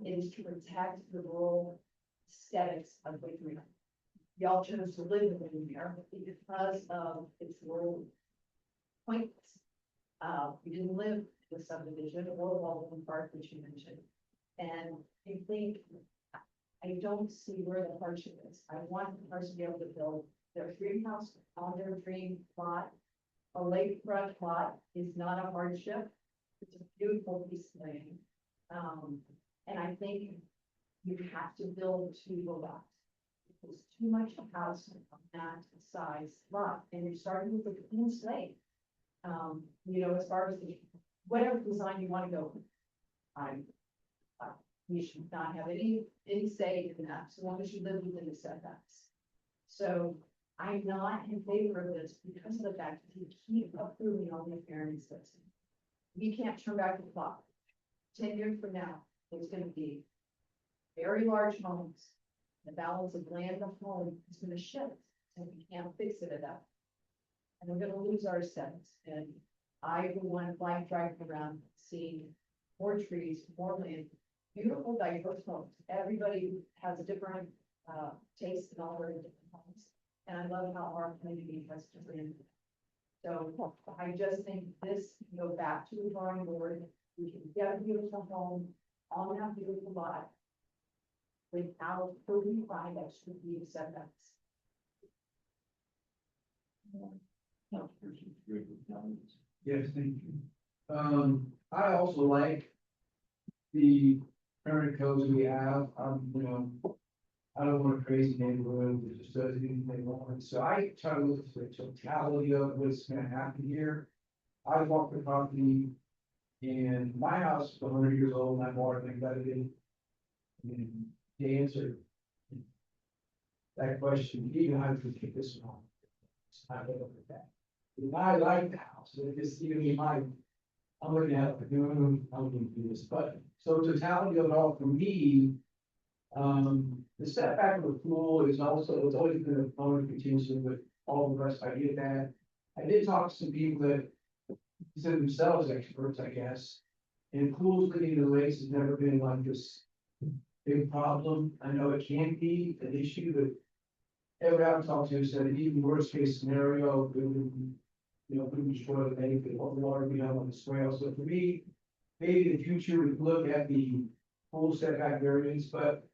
It is to protect the rural aesthetics of Windermere. Y'all chose to live in Windermere because of its rural points. We didn't live in the subdivision or Walden Park, which you mentioned. And I think, I don't see where the hardship is. I want the person to be able to build their dream house on their dream lot. A lakefront lot is not a hardship. It's a beautiful piece of land. And I think you have to build to the lot. There's too much house on that size lot, and you're starting with a clean slate. As far as whatever design you want to go with. You should not have any say in that, so long as you live within the setbacks. So I'm not in favor of this because of the fact that you keep approving all these variances. We can't turn back the clock. 10 years from now, there's gonna be very large homes. The balance of land and home is gonna shift, and we can't fix it at that. And we're gonna lose our sense, and I would want like driving around, seeing more trees, more land, beautiful diverse homes. Everybody has a different taste in all their different homes. And I love how our community has different. So I just think this can go back to the drawing board. We can get a beautiful home on that beautiful lot without 35 extra feet of setbacks. Yes, thank you. I also like the current codes we have, I don't want a crazy neighborhood that just does anything they want, so I try to look at the totality of what's gonna happen here. I walk the property, and my house is 100 years old, and I bought it, and got it in. And the answer that question, even I could keep this one. I look at that. And I like the house, so it's even I'm looking at, I'm looking for this, but so totality of it all for me. The setback of the pool is also, it's always been a point of contention with all the rest, I get that. I did talk to some people that consider themselves experts, I guess. And pools leading to lakes has never been like this big problem. I know it can be an issue, but every I've talked to said even worst case scenario, it would, couldn't destroy the lake, the water be out on the swale. So for me, maybe in the future, we could look at the pool setback variance, but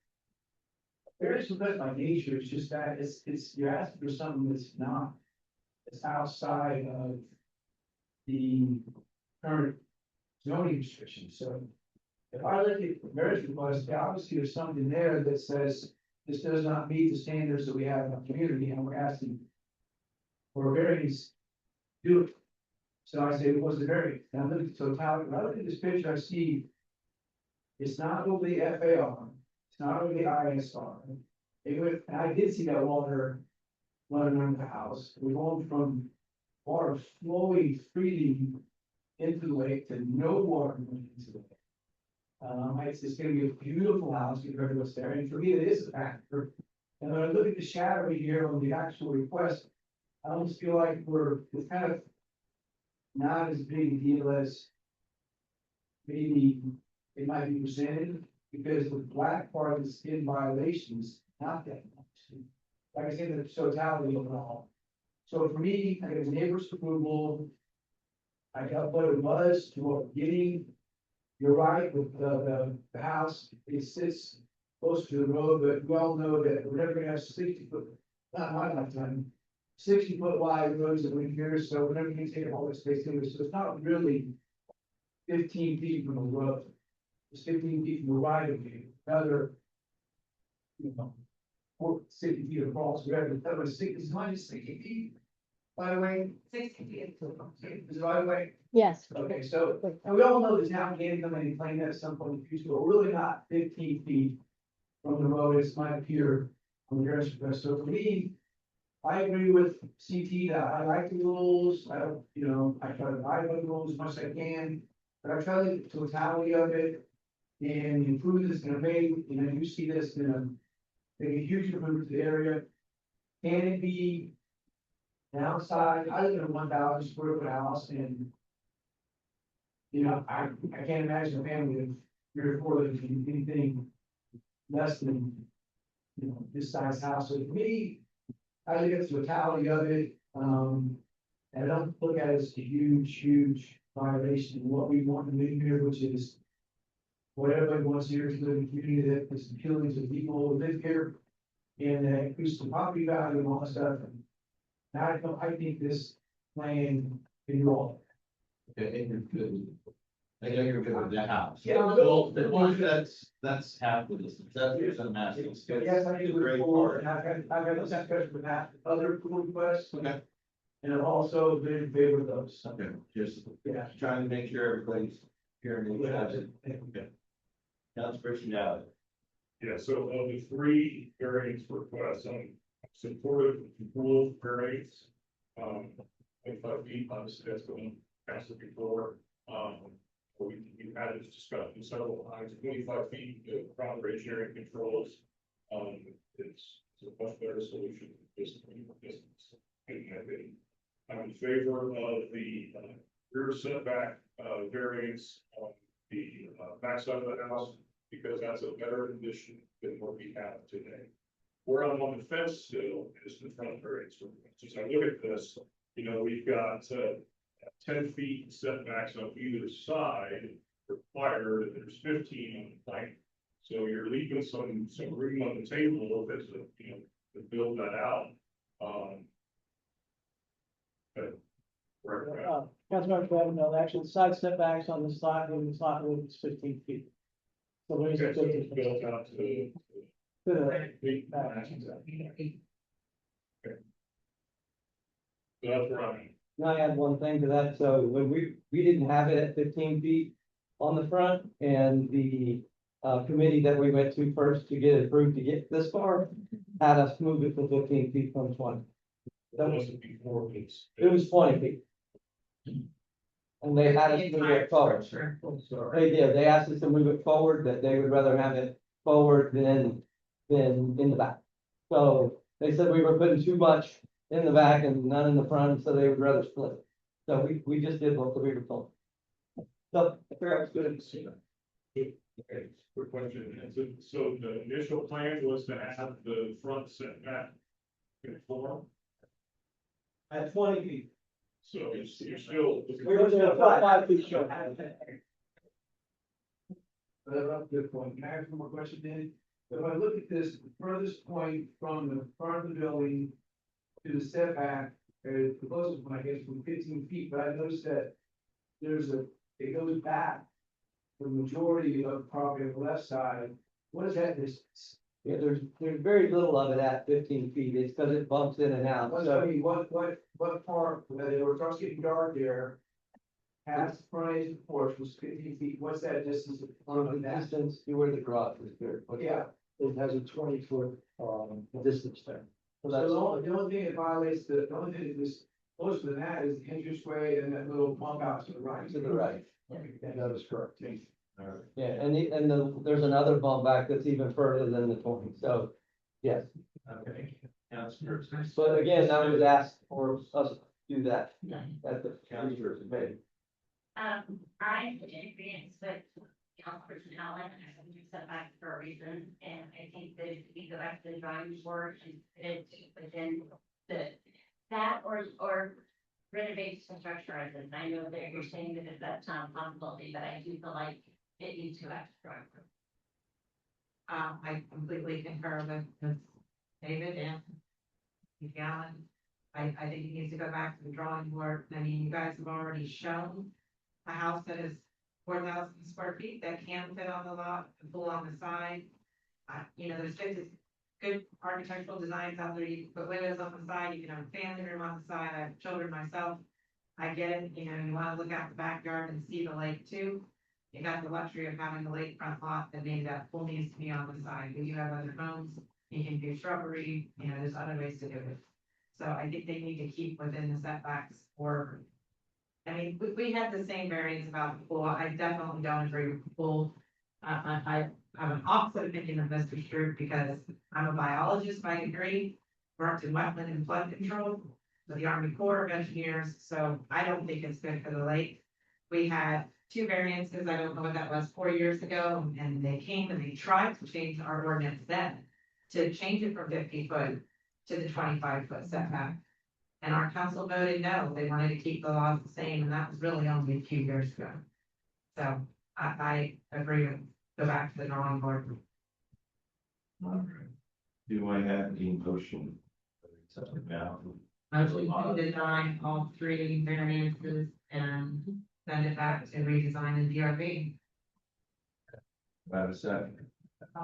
there is something by nature, it's just that it's, you're asking for something that's not, it's outside of the current zoning restrictions, so. If I look at marriage request, obviously there's something there that says this does not meet the standards that we have in our community, and we're asking for a variance, do it. So I say, what's the variance? Now look at the totality, when I look at this picture, I see it's not over the FAR. It's not over the ISR. And I did see that water running around the house. We're going from water flowing freely into the lake to no water going into the lake. It's gonna be a beautiful house compared to what's there, and for me, it is a factor. And when I look at the shadow here on the actual request, I almost feel like it's kind of not as big a deal as maybe it might be presented, because the black part is in violations, not that much. Like I said, the totality of it all. So for me, I got neighbor's approval. I got what it was to what we're getting. You're right, with the house, it sits close to the road, but we all know that we're never gonna have 60 foot, not my lifetime. 60 foot wide roads that we here, so we're never gonna take all this space anyway, so it's not really 15 feet from the road. It's 15 feet from the right of you, another, 60 feet across, whatever, that was 60 feet. By the way, 60 feet. is it right away? Yes. Okay, so, and we all know the town can come in and claim that at some point in the future, but we're really not 15 feet from the road, it's my peer on the grass request. So for me, I agree with CT that I like the rules, I don't, I try to abide by the rules as much as I can, but I try the totality of it. And the improvement is gonna make, you see this, make a huge improvement to the area. Can it be downside? I live in a 1,000 square foot house and I can't imagine a family of 3 or 4 living in anything less than, this size house. So for me, I look at the totality of it, and I don't look at it as a huge violation of what we want to do here, which is what everybody wants here is live in a community that is appealing to the people who live here and increase the property value and all that stuff. And I think this plan can do all. Okay, and you're good. I know you're good with that house. Yeah, I'm Well, good. that's half the distance, that's a massive. Yes, I do Great before, part. and I've got those discussions with that, other approval requests, Okay, and I've also been in favor of those. okay, just Yeah. trying to make sure everybody's hearing each other. Okay. Councilor Shinali. Yeah, so of the 3 variance requests, I'm supportive of the rule variance. 25 feet, obviously, that's going to pass it before. We've had this discussion several times, 25 feet, the proper engineering controls. It's a much better solution than just distance. I'm in favor of the rear setback variance on the backside of the house, because that's a better condition than what we have today. Where I'm on the fence still is the front variance. As I look at this, we've got 10 feet setbacks on either side required, and there's 15 on the plan. So you're leaving some room on the table if it's to build that out. But right. Councilmember Kavanaugh, actually, the side setbacks on the side, is 15 feet. So there's a Okay, so good it's difference. built out to To the back. So that's where I'm at. Can I add one thing to that? So when we didn't have it at 15 feet on the front, and the committee that we went to first to get it approved to get this far had us move it to 15 feet from 20. That wasn't before weeks. It was 20 feet. And they had us move it forward. They did. They asked us to move it forward, that they would rather have it forward than in the back. So they said we were putting too much in the back and none in the front, so they would rather split it. So we just did what we were told. So, That's good to see that. Okay, quick question. So the initial plan was to have the front setback conform, at 20 feet. so you're still. We were still 5 feet short. Good point. Can I ask one more question, Danny? If I look at this, the furthest point from the front of the building to the setback, the closest one, I guess, from 15 feet, but I noticed that it goes back the majority of the property on the left side. What is that distance? Yeah, there's very little of it at 15 feet. It's because it bumps in and out. I So mean, what part, when they were just getting dark there, past the front edge of the porch was 15 feet, what's that distance on from the that? distance to where the garage is there. Yeah, It has a 20-foot, distance there. So so that's the only thing that violates the only thing that this Closer than that is the entranceway and that little bump out to the right. To the right. That is correct. All right. Yeah, there's another bump back that's even further than the 20, so, yes. Okay. Councilor. But again, I was asked for us to do that at the county Councilor. committee. I'm in agreement with Councilperson Allen, I think you set back for a reason, and I think that if we go back to the drawing board and it within that or renovate some structure as it. I know that you're saying that that's not a possibility, but I do feel like it needs to have to. I completely concur with David and Allen. I think it needs to go back to the drawing board. I mean, you guys have already shown a house that is 4,000 square feet that can fit on the lot, the pool on the side. You know, there's good architectural designs out there. You can put windows on the side, you can have a family room on the side. I have children myself. I get it, you know, you wanna look out the backyard and see the lake too. You got the luxury of having the lakefront lot, that maybe that pool needs to be on the side. When you have other homes, you can do shrubbery, you know, there's other ways to do it. So I think they need to keep within the setbacks or, I mean, we had the same variance about the pool. I definitely don't agree with the pool. I have an opposite opinion of Mr. Stroop because I'm a biologist by degree, worked in wetland and flood control with the Army Corps of Engineers, so I don't think it's good for the lake. We had 2 variances, I don't know what that was, 4 years ago, and they came and they tried to change our ordinance then to change it from 50 foot to the 25-foot setback. And our council voted no, they wanted to keep the laws the same, and that was really only a few years ago. So I agree with, go back to the drawing board. All right. Do I have a motion? Now. Motion to design all 3 variances and send it back to redesign the DRB. About a second.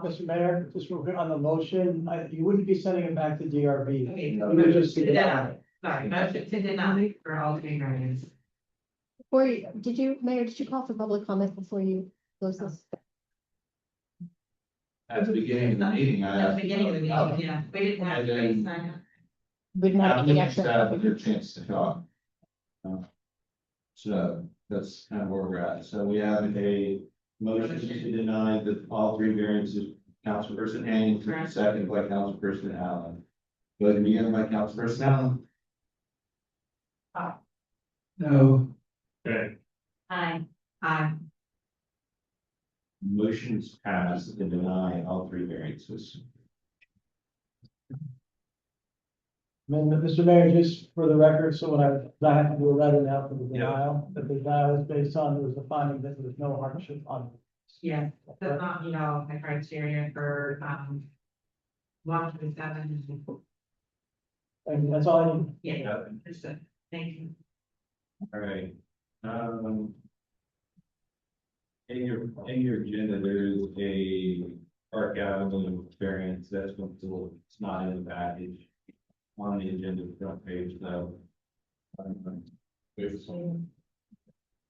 Mr. Mayor, just real quick on the motion, you wouldn't be sending it back to DRB. Okay, You would just be deny. Sorry, motion to deny for all 3 variances. Before you, Mayor, did you call for public comment before you close this? At the beginning of the meeting, I At the asked. beginning of the meeting, yeah, we didn't have to And then- sign it. Would not After be the extra. staff with their chance to talk. So that's kind of where we're at. So we have a motion to deny that all 3 variances, Councilperson Haynes, Correct. second by Councilperson Allen. Voting begin by Councilperson Allen. No. Okay. Aye. Motion's passed to deny all 3 variances. Mr. Mayor, just for the record, so when I have to do a letter now for the denial, that the denial is based on, there was a finding that there was no hardship on. Yeah, that's not, you know, the criteria for, 127. And that's all I need. Yeah, understood. Thank you. All right. In your agenda, there is a Park Avenue variance that's been still, it's not in the package. On the agenda, front page, though. So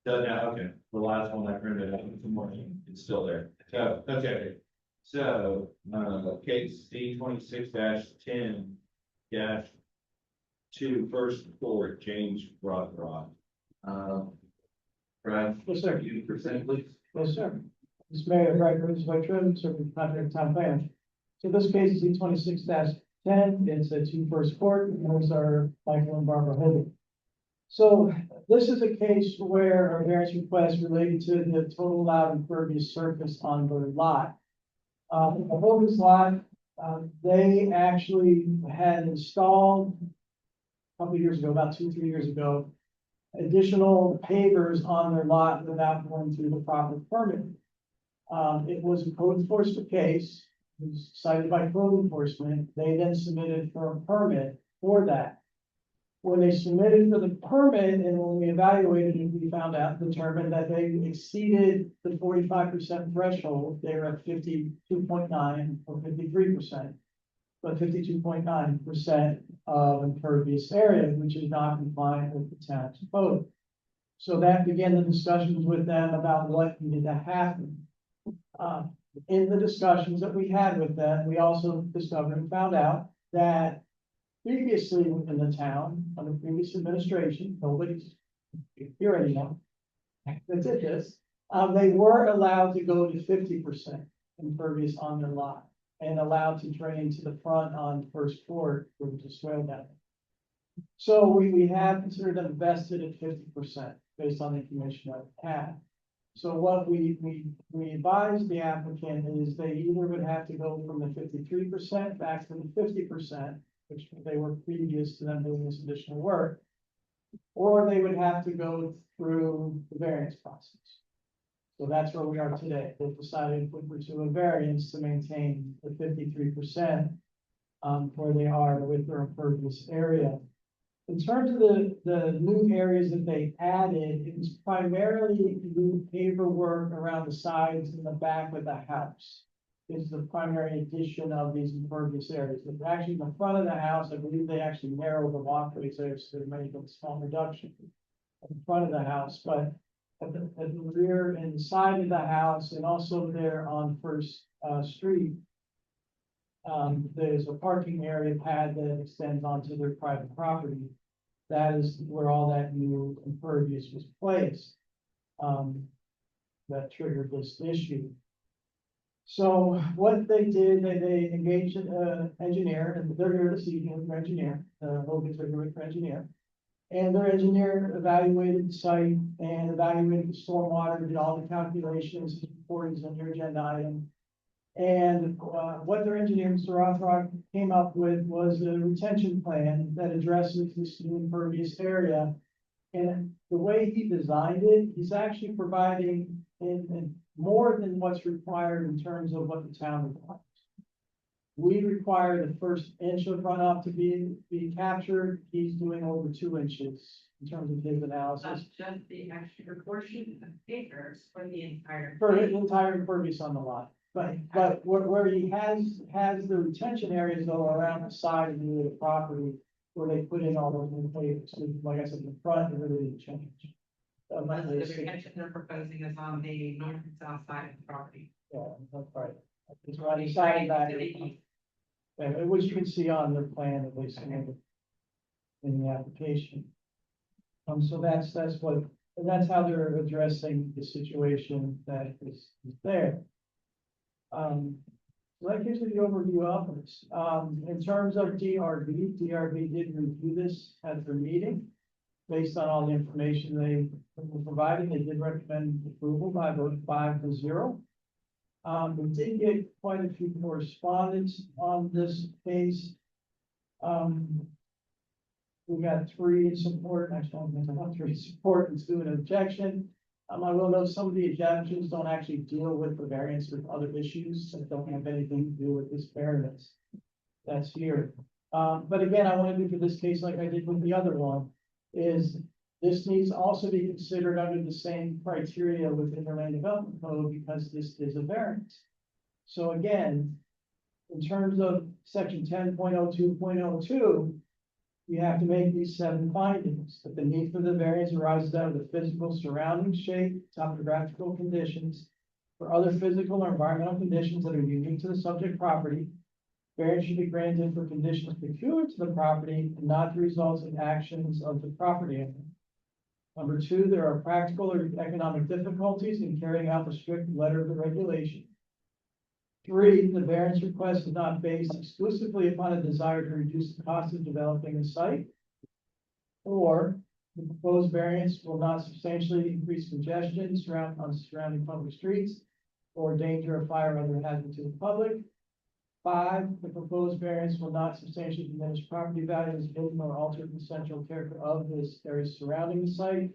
now, okay, the last one I printed out this morning, it's still there. So, okay. So, case C 26-10 -2 first floor, James Rothrock. Brad, Yes, sir. you present, please. Yes, sir. Mr. Mayor, Brad Curtis, White Trim, serving contract town planner. So this case is E 26-10, it's a 2 first court, and those are Michael and Barbara Hogan. So this is a case where a variance request related to the total allowed impervious surface on the lot. The Hogan's lot, they actually had installed a couple of years ago, about 2, 3 years ago, additional pavers on their lot without going through the proper permit. It was a code enforcement case, it was cited by code enforcement, they then submitted for a permit for that. When they submitted for the permit and when we evaluated it, we found out, determined that they exceeded the 45% threshold, they were at 52.9 or 53%. But 52.9% of impervious area, which is not compliant with the town's code. So that began the discussions with them about what needed to happen. In the discussions that we had with them, we also discovered and found out that previously in the town, under previous administration, nobody's here anymore. That did this, they were allowed to go to 50% impervious on their lot and allowed to drain to the front on First Court, where there's a swale down there. So we have considered them vested at 50% based on the information that we have. So what we advise the applicant is they either would have to go from the 53% back to the 50%, which they were previous to them doing this additional work, or they would have to go through the variance process. So that's where we are today. They've decided to pursue a variance to maintain the 53% where they are with their impervious area. In terms of the new areas that they added, it was primarily new paver work around the sides and the back of the house. Is the primary addition of these impervious areas. But actually, in the front of the house, I believe they actually narrowed the walkways there, so they're making a small reduction at the front of the house, but at the rear and the side of the house, and also there on First Street, there's a parking area pad that extends onto their private property. That is where all that new impervious was placed. That triggered this issue. So what they did, they engaged an engineer, and they're here this evening with an engineer, Logan's here with an engineer. And their engineer evaluated the site and evaluated the stormwater, did all the calculations, reports on your agenda item. And what their engineer, Mr. Rothrock, came up with was a retention plan that addresses this new impervious area. And the way he designed it, he's actually providing in more than what's required in terms of what the town requires. We require the first inch of runoff to be captured. He's doing over 2 inches in terms of his analysis. That's just the extra portion of acres for the entire. For his entire impervious on the lot. But where he has the retention areas though around the side of the property where they put in all those new pavers. So like I said, the front really didn't change. The retention they're proposing is on the north and south side of the property. Yeah, that's right. It's right inside of that. And which you can see on the plan that they submitted in the application. So that's what, and that's how they're addressing the situation that is there. So that gives you the overview of this. In terms of DRB did review this at their meeting. Based on all the information they were providing, they did recommend approval by a vote of 5-0. We did get quite a few correspondence on this case. We got 3 in support, actually, not 3 in support and 2 in objection. I will note some of the objections don't actually deal with the variance with other issues that don't have anything to do with this variance that's here. But again, I want to do for this case like I did with the other one, is this needs also to be considered under the same criteria within the land development code because this is a variance. So again, in terms of section 10.02.02, you have to make these 7 findings. That the need for the variance arises out of the physical surrounding shape, topographical conditions, or other physical or environmental conditions that are unique to the subject property. Variance should be granted for conditions peculiar to the property and not the results of actions of the property owner. Number 2, there are practical or economic difficulties in carrying out the strict letter of the regulation. 3, the variance request is not based exclusively upon a desire to reduce the cost of developing a site. 4, the proposed variance will not substantially increase congestion on surrounding public streets or danger of fire or other hazard to the public. 5, the proposed variance will not substantially diminish property values, building or alter the central character of this area surrounding the site.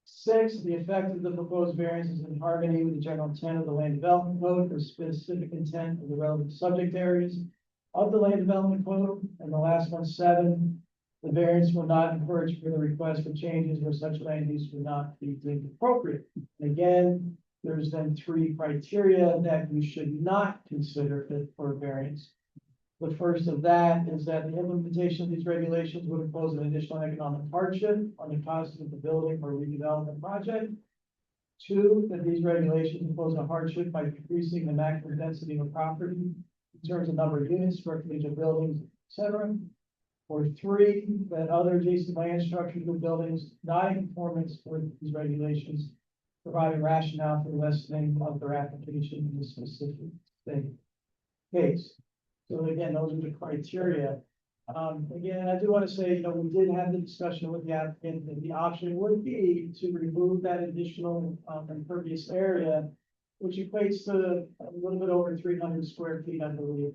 6, the effect of the proposed variance is in harmony with the general intent of the land development code or specific intent of the relevant subject areas of the land development code. And the last one, 7, the variance will not encourage further requests for changes where such land use would not be deemed appropriate. And again, there's then 3 criteria that you should not consider for variance. The first of that is that the implementation of these regulations would impose an additional economic hardship on the cost of the building or redevelopment project. 2, that these regulations impose a hardship by decreasing the maximum density of a property in terms of number of units, square footage of buildings, etc. Or three, that other adjacent land structures or buildings not in conformance with these regulations provide a rationale for the lessening of their application in this specific thing. Case. So again, those are the criteria. Again, I do want to say, we did have the discussion with the applicant, that the option would be to remove that additional, impervious area, which equates to a little bit over 300 square feet, I believe,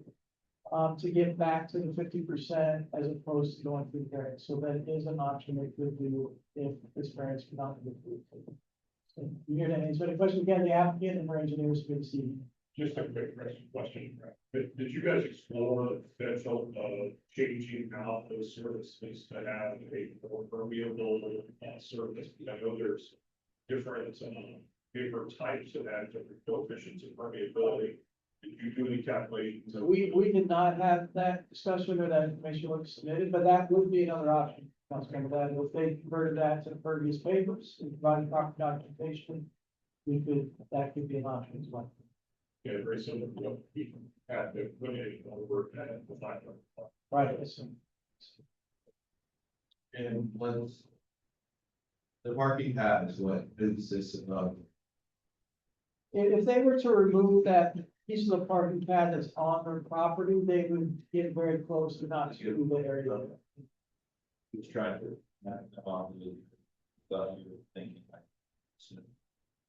to get back to the 50% as opposed to going through the variance. So that is an option they could do if this variance cannot be approved. So, you hear that? Answer the question again, the applicant and our engineers for this evening. Just a quick question. Did you guys explore the potential of changing out those services to have a more permeable service? I know there's different paper types that have different coefficients of permeability. Did you do any calculations? We did not have that discussion or that information was submitted, but that would be another option. Councilmember, that if they converted that to pervious papers and provided proper documentation, that could be an option as well. Yeah, very similar to what we had to put in over at the 500. Right, I assume. And let's. The parking pad is what consists of. If they were to remove that piece of the parking pad that's on their property, they would get very close to not to the area. Who's trying to, thought you were thinking.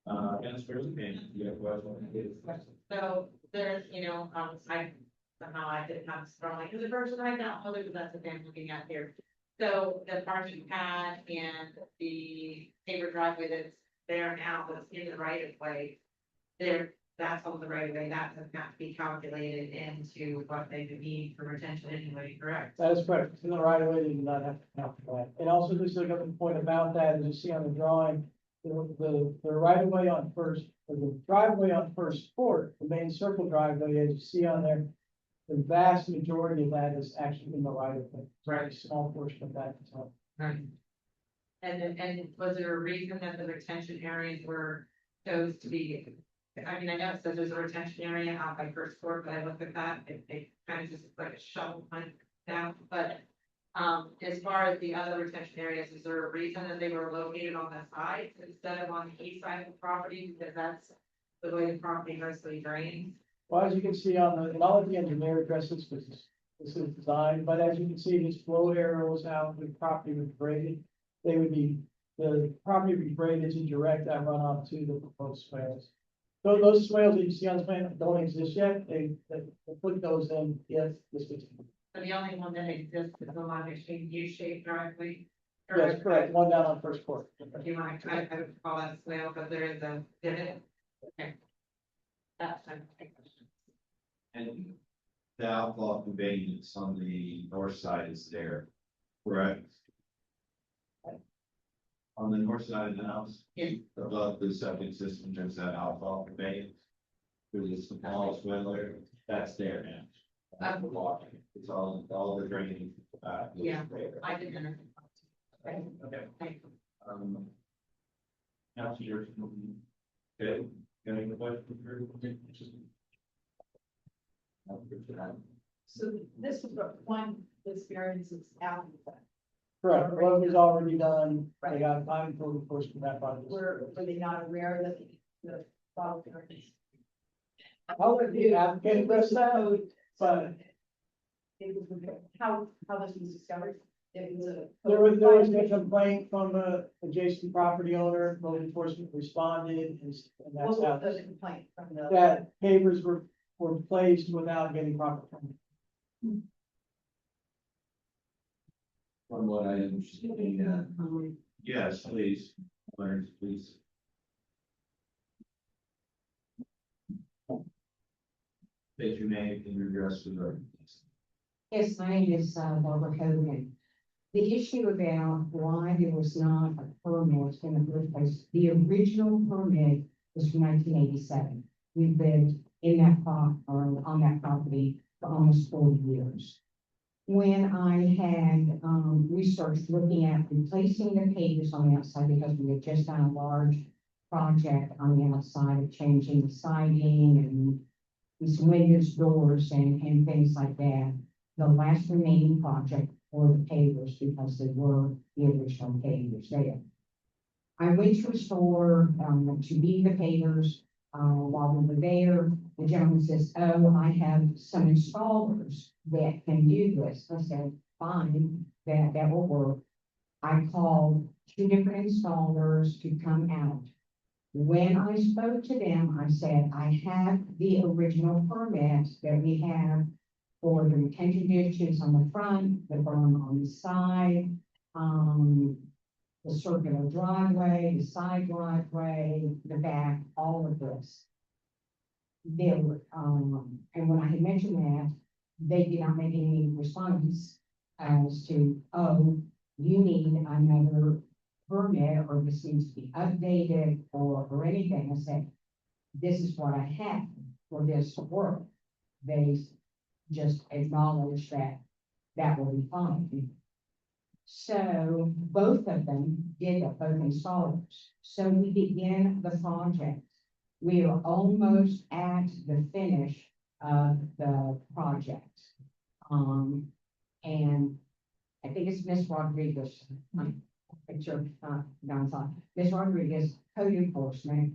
Councilor Lee, you have a question? So there's, somehow I didn't have this from like, the person I don't know, because that's what I'm looking at here. So the parking pad and the paper driveway that's there now, that's in the right of way, that's on the right of way, that doesn't have to be calculated into what they would need for retention anyway, correct? That is correct. It's in the right of way, they do not have to count for that. And also just a other point about that, as you see on the drawing, the right of way on first, or the driveway on First Court, the main circle driveway, as you see on there, the vast majority of that is actually in the right of way. Very small portion of that. Right. And was there a reason that the retention areas were chose to be? I mean, I know it says there's a retention area out by First Court, but I looked at that, it kind of just looks like a shovel went down, but. As far as the other retention areas, is there a reason that they were located on the sides instead of on the east side of the property? Because that's the way the property mostly drains. Well, as you can see on the, and I'll let the engineer address this, because this is designed, but as you can see, these flow arrows out, the property was graded. The property would be graded to direct that runoff to the proposed swales. So those swales that you see on the plan don't exist yet, they put those in, if this was. So the only one that exists is the one between U-shaped driveway. Yes, correct, one down on First Court. If you want to, I would call that swale, but there is a divot. Okay. That's my question. And the outfall conveyance on the north side is there, correct? On the north side of the house? Yes. Above the septic system, there's that outfall conveyance. There's a small swell, that's there now. The water, it's all the drainage. Yeah, there. I didn't know. Okay. Thank you. Now to yours. Okay, getting the question. So this is one, this variance is out. Correct, what was already done, they got time for the first of that project. Were they not aware that the file variance? I'll let the applicant address that, but It was, how this was discovered? It was a. there was a complaint from the adjacent property owner, law enforcement responded, and that's What how. was the complaint from the? That pavers were placed without getting proper permit. From what I understand, yes, please, Clarence, please. State your name and your address to the. Yes, my name is Barbara Hogan. The issue about why there was not a permit in the first place, the original permit was from 1987. We've lived in that or on that property for almost 40 years. When I had researched looking at replacing the pavers on the outside, because we had just done a large project on the outside of changing the siding and these windows, doors, and things like that. The last remaining project for the pavers because they were the original pavers there. I went to a store, to be the pavers, while we were there. The gentleman says, oh, I have some installers that can do this. I said, fine, that will work. I called 2 different installers to come out. When I spoke to them, I said, I have the original permit that we have for the retention ditches on the front, the berm on the side, the circular driveway, the side driveway, the back, all of this. They were, and when I had mentioned that, they did not make any response as to, oh, you need another permit, or this needs to be updated, or anything. I said, this is what I have for this work. They just acknowledged that that will be fine. So both of them did that, both installers. So we began the project. We are almost at the finish of the project. And I think it's Miss Rodriguez. Picture, Miss Rodriguez, code enforcement.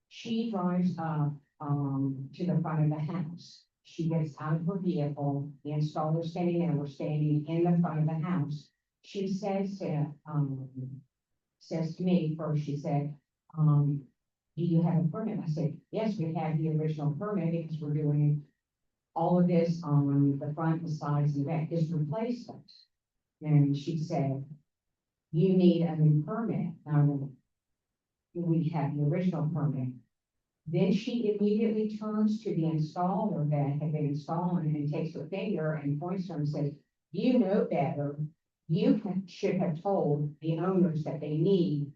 She drives up, to the front of the house. She gets out of her vehicle, the installer's standing there, we're standing in the front of the house. She says to me first, she said, do you have a permit? I said, yes, we have the original permit because we're doing all of this on the front, the sides, and back, is replacement. And she said, you need a new permit. We have the original permit. Then she immediately turns to the installer that had been installing and takes her finger and points to him and says, you know better. You should have told the owners that they need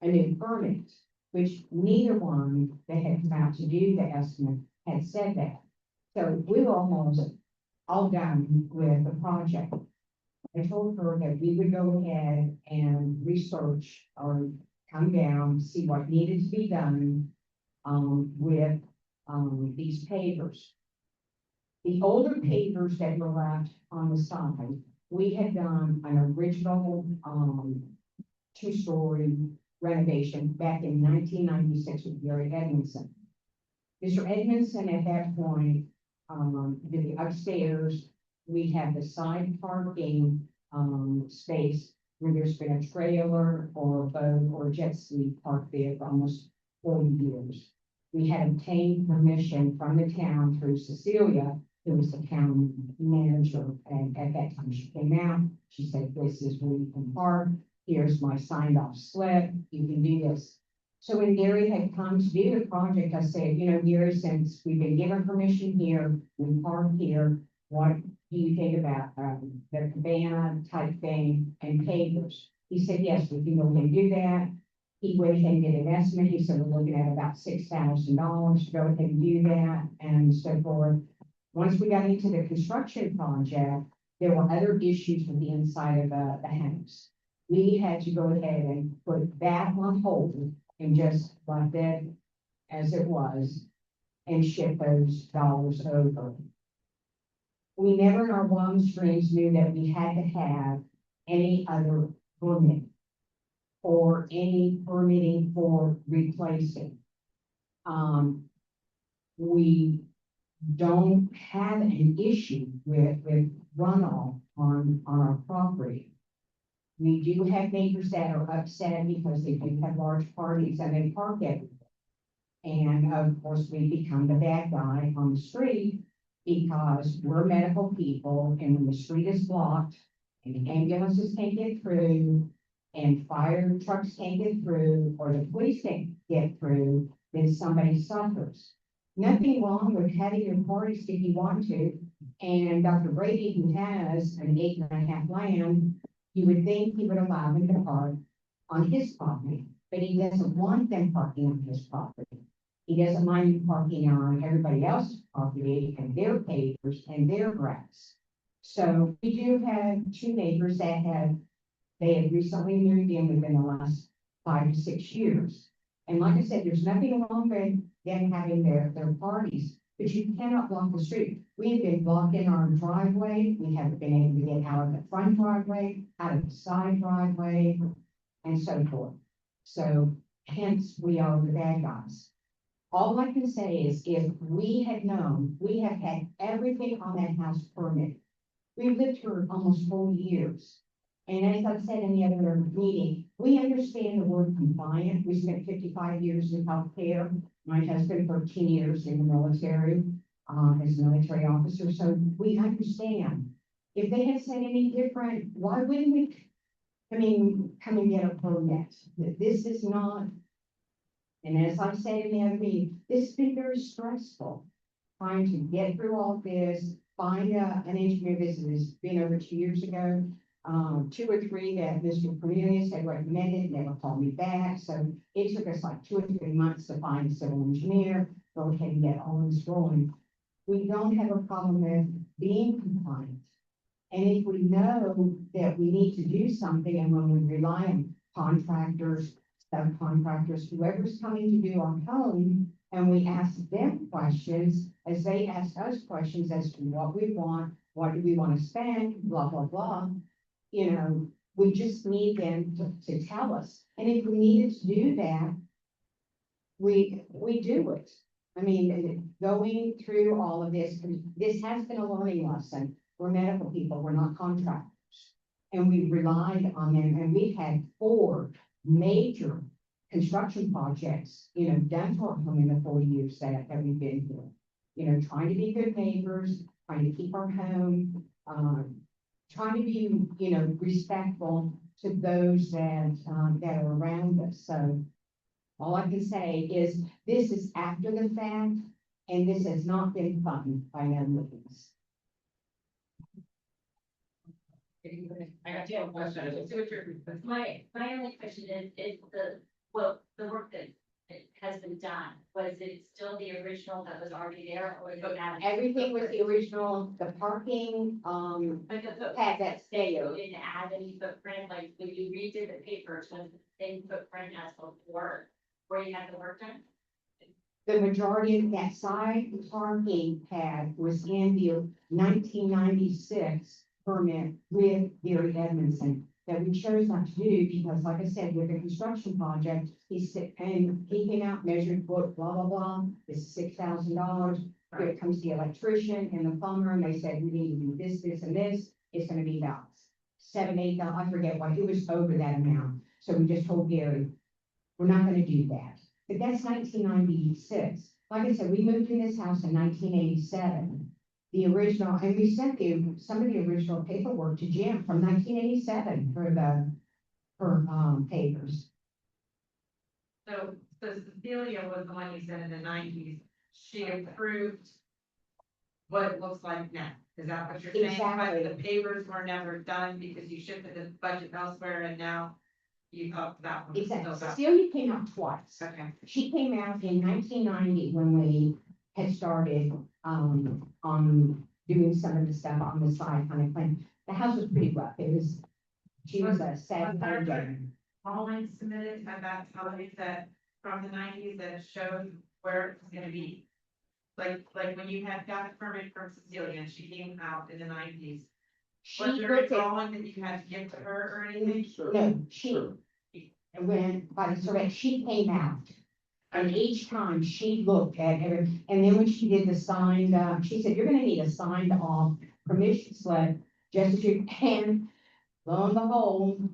a new permit, which neither one that had come out to do the estimate had said that. So we were almost all done with the project. I told her that we would go ahead and research or come down, see what needed to be done with these pavers. The older pavers that were left on the side, we had done an original 2-story renovation back in 1996 with Gary Edmondson. Mr. Edmondson at that point did the upstairs. We have the side parking space where there's been a trailer or a boat or a jet ski parked there for almost 40 years. We had obtained permission from the town through Cecilia, who was the town manager, and at that time she came out, she said, this is where you can park, here's my signed off slip, you can do this. So when Gary had come to do the project, I said, you know, Gary, since we've been given permission here, we park here, what do you think about the cabana type thing and pavers? He said, yes, we can go ahead and do that. He went ahead and did an estimate. He said, we're looking at about $6,000 to go ahead and do that and so forth. Once we got into the construction project, there were other issues with the inside of the house. We had to go ahead and put that on hold and just left it as it was and ship those dollars over. We never in our wildest dreams knew that we had to have any other permit or any permitting for replacing. We don't have an issue with runoff on our property. We do have neighbors that are upset because they do have large parties and they park everywhere. And of course, we become the bad guy on the street because we're medical people and when the street is blocked and ambulances can't get through and fire trucks can't get through or the police can't get through, then somebody suffers. Nothing wrong with having your parties if you want to. And Dr. Brady, who has an 8.5 land, you would think he would allow them to park on his property, but he doesn't want them parking on his property. He doesn't mind parking on everybody else's property and their pavers and their grass. So we do have 2 neighbors that have recently moved in within the last 5 to 6 years. And like I said, there's nothing wrong with them having their parties, but you cannot block the street. We have been blocking our driveway, we haven't been able to get out of the front driveway, out of the side driveway, and so forth. So hence, we are the bad guys. All I can say is if we had known, we have had everything on that house permit. We've lived here almost 4 years. And as I've said in the other meeting, we understand the word compliant. We spent 55 years in healthcare. My husband 13 years in the military, as a military officer. So we understand. If they had said any different, why wouldn't we, come and get a permit? This is not, and as I said in the other meeting, this has been very stressful. Trying to get through all this, find an engineer, this has been over 2 years ago. 2 or 3 that Mr. Cornelius had recommended, never called me back, so it took us like 2 or 3 months to find a civil engineer, go ahead and get all this rolling. We don't have a problem with being compliant. And if we know that we need to do something, and when we rely on contractors, subcontractors, whoever's coming to do our home, and we ask them questions, as they ask us questions as to what we want, what do we want to spend, blah, blah, blah. We just need them to tell us. And if we needed to do that, we do it. Going through all of this, this has been a learning lesson. We're medical people, we're not contractors. And we relied on them, and we've had 4 major construction projects, done to our home in the 40 years that we've been here. Trying to be good neighbors, trying to keep our home, trying to be, respectful to those that are around us. So all I can say is this is after the fact, and this has not been fun by no means. I got 2 questions. My only question is the work that has been done, was it still the original that was already there, or was it added? Everything was the original, the parking, But the had that stay. you didn't add any footprint, like when you redid the papers, was it the same footprint as before, where you had the work done? The majority of that side parking pad was in the 1996 permit with Gary Edmondson that we chose not to do because, like I said, with the construction project, he came out, measured, blah, blah, blah, this is $6,000. Here comes the electrician and the plumber, and they said, we need to do this, this, and this. It's gonna be about $7,000, $8,000, I forget what, it was over that amount. So we just told Gary, we're not gonna do that. But that's 1996. Like I said, we moved in this house in 1987. The original, and we sent some of the original paperwork to Jim from 1987 for papers. So Cecilia was the one you said in the 90s, she approved what it looks like now. Is that what you're saying? Exactly. But the papers were never done because you shifted the budget elsewhere and now you upped that one. Exactly. Still up. Cecilia came out twice. Okay. She came out in 1990 when we had started on doing some of the stuff on the side kind of thing. The house was pretty rough. She was a sad person. Drawings submitted at that time that from the 90s that showed where it was gonna be. Like when you had got a permit from Cecilia and she came out in the 90s. She Was there a looked at, drawing that you had to give to her or anything? no, and when, by the survey, she came out. And each time she looked at it, and then when she did the signed, she said, you're gonna need a signed off permission slip, just as you can. Lo and behold,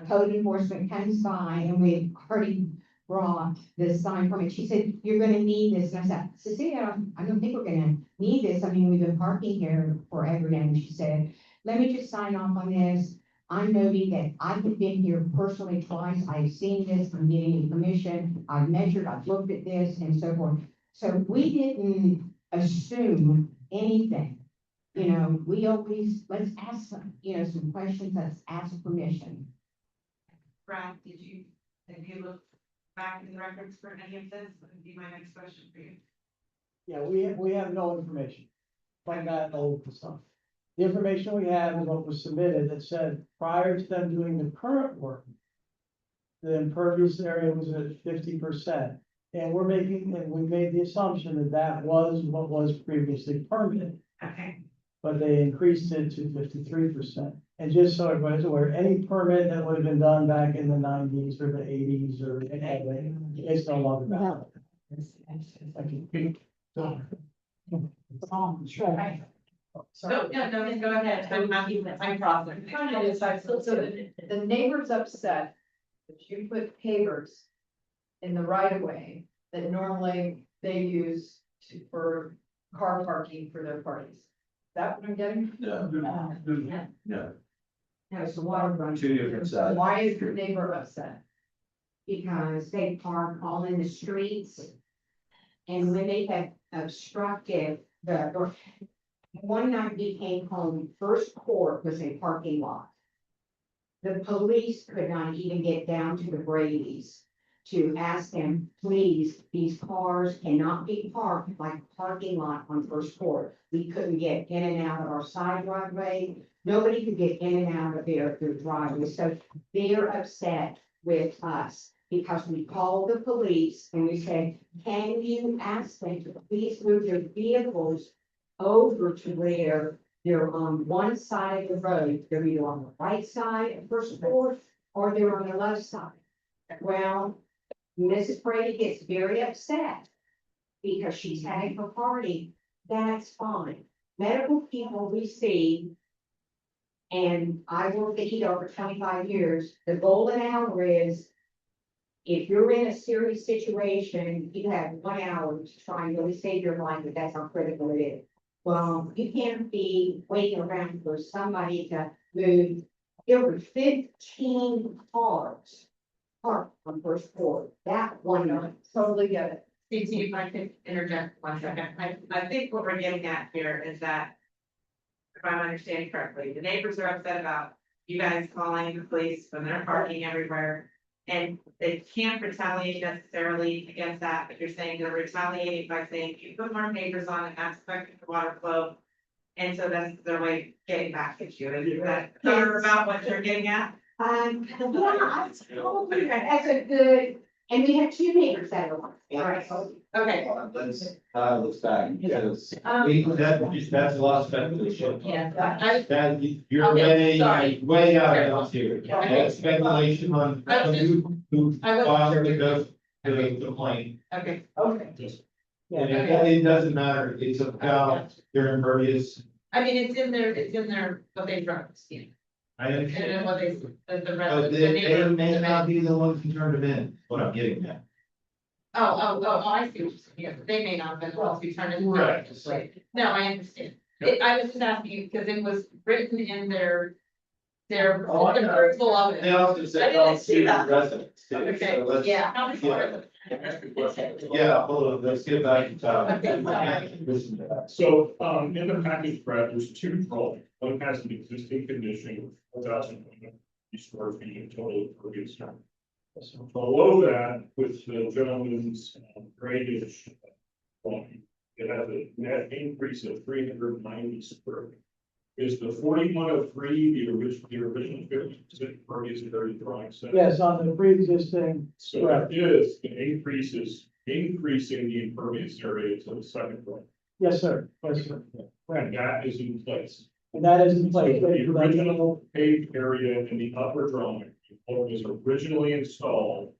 code enforcement comes by and we already brought the signed permit. She said, you're gonna need this. And I said, Cecilia, I don't think we're gonna need this. We've been parking here forever now. And she said, let me just sign off on this. I'm noting that I've been here personally twice. I've seen this. I'm getting you permission. I've measured, I've looked at this and so forth. So we didn't assume anything. We always, let's ask some, some questions. Let's ask permission. Brad, have you looked back in the records for any of this? That would be my next question for you. Yeah, we have no information from that old stuff. The information we have is what was submitted that said prior to them doing the current work, the impervious area was at 50%. And we made the assumption that that was what was previously permitted, Okay, but they increased it to 53%. And just so everybody's aware, any permit that would have been done back in the 90s or the 80s or anything, it's no longer valid. Thank you. so, yeah, no, go ahead, I'm processing. So the neighbor's upset that you put pavers in the right of way that normally they use for car parking for their parties. Is that what I'm getting? No. No. No, it's the water run. Two different sides. Why is your neighbor upset? Because they park all in the streets. And when they have obstructed or one night we came home, first court was a parking lot. The police could not even get down to the Brady's to ask them, please, these cars cannot be parked like a parking lot on First Court. We couldn't get in and out of our side driveway. Nobody could get in and out of their driveway. So they're upset with us because we called the police and we said, can you ask them to please move their vehicles over to where they're on one side of the road, they're either on the right side of First Court or they're on the left side. Well, Mrs. Brady gets very upset because she's having a party. That's fine. Medical people we see, and I worked at HEDO for 25 years, the golden hour is if you're in a serious situation, you have 1 hour to try and really save your life, but that's how critical it is. Well, you can't be waiting around for somebody to move. There were 15 cars parked on First Court. That one night. Totally get it. CT, if I could interject 1 second, I think what we're getting at here is that, if I'm understanding correctly, the neighbors are upset about you guys calling the police when they're parking everywhere. And they can't retaliate necessarily against that, but you're saying they're retaliating by saying you put more neighbors on and that's affecting the water flow. And so that's their way of getting back at you. Is that clear about what you're getting at? Yeah, that's probably right. That's a good, and we have two neighbors that are one. Right. Okay. Let's back, because that's a lot of speculation. Yeah. That, you're Okay, sorry. way out of bounds here. That's speculation on who filed the complaint. Okay. Okay. And it doesn't matter, it's about their impervious. I mean, it's in there, what they wrote, yeah. I And understand. then what they, the rest But of the they neighbor. may not be the ones who turned them in, what I'm getting at. I see what you're saying, yeah, they may not have been the ones who turned it. Right. No, I understand. I was just asking you, because it was written in their approval of They it. also said, I didn't all see that. student residents too, Okay, so let's. yeah. How much more? Yeah, hold on, let's get back to Okay, topic. So, in the package, Brad, there's two drawings. One has an existing condition, 1,000 square feet in total impervious area. Below that, with the gentleman's drainage drawing, it has a net increase of 390 square feet. Is the 4103 the original 50% impervious area drawing set? Yes, on the pre-existing, So that is, the increase is increasing the impervious area to the second floor. yes, sir, yes, sir. And that is in place. And that is in So place. the original paved area in the upper drawing, what was originally installed,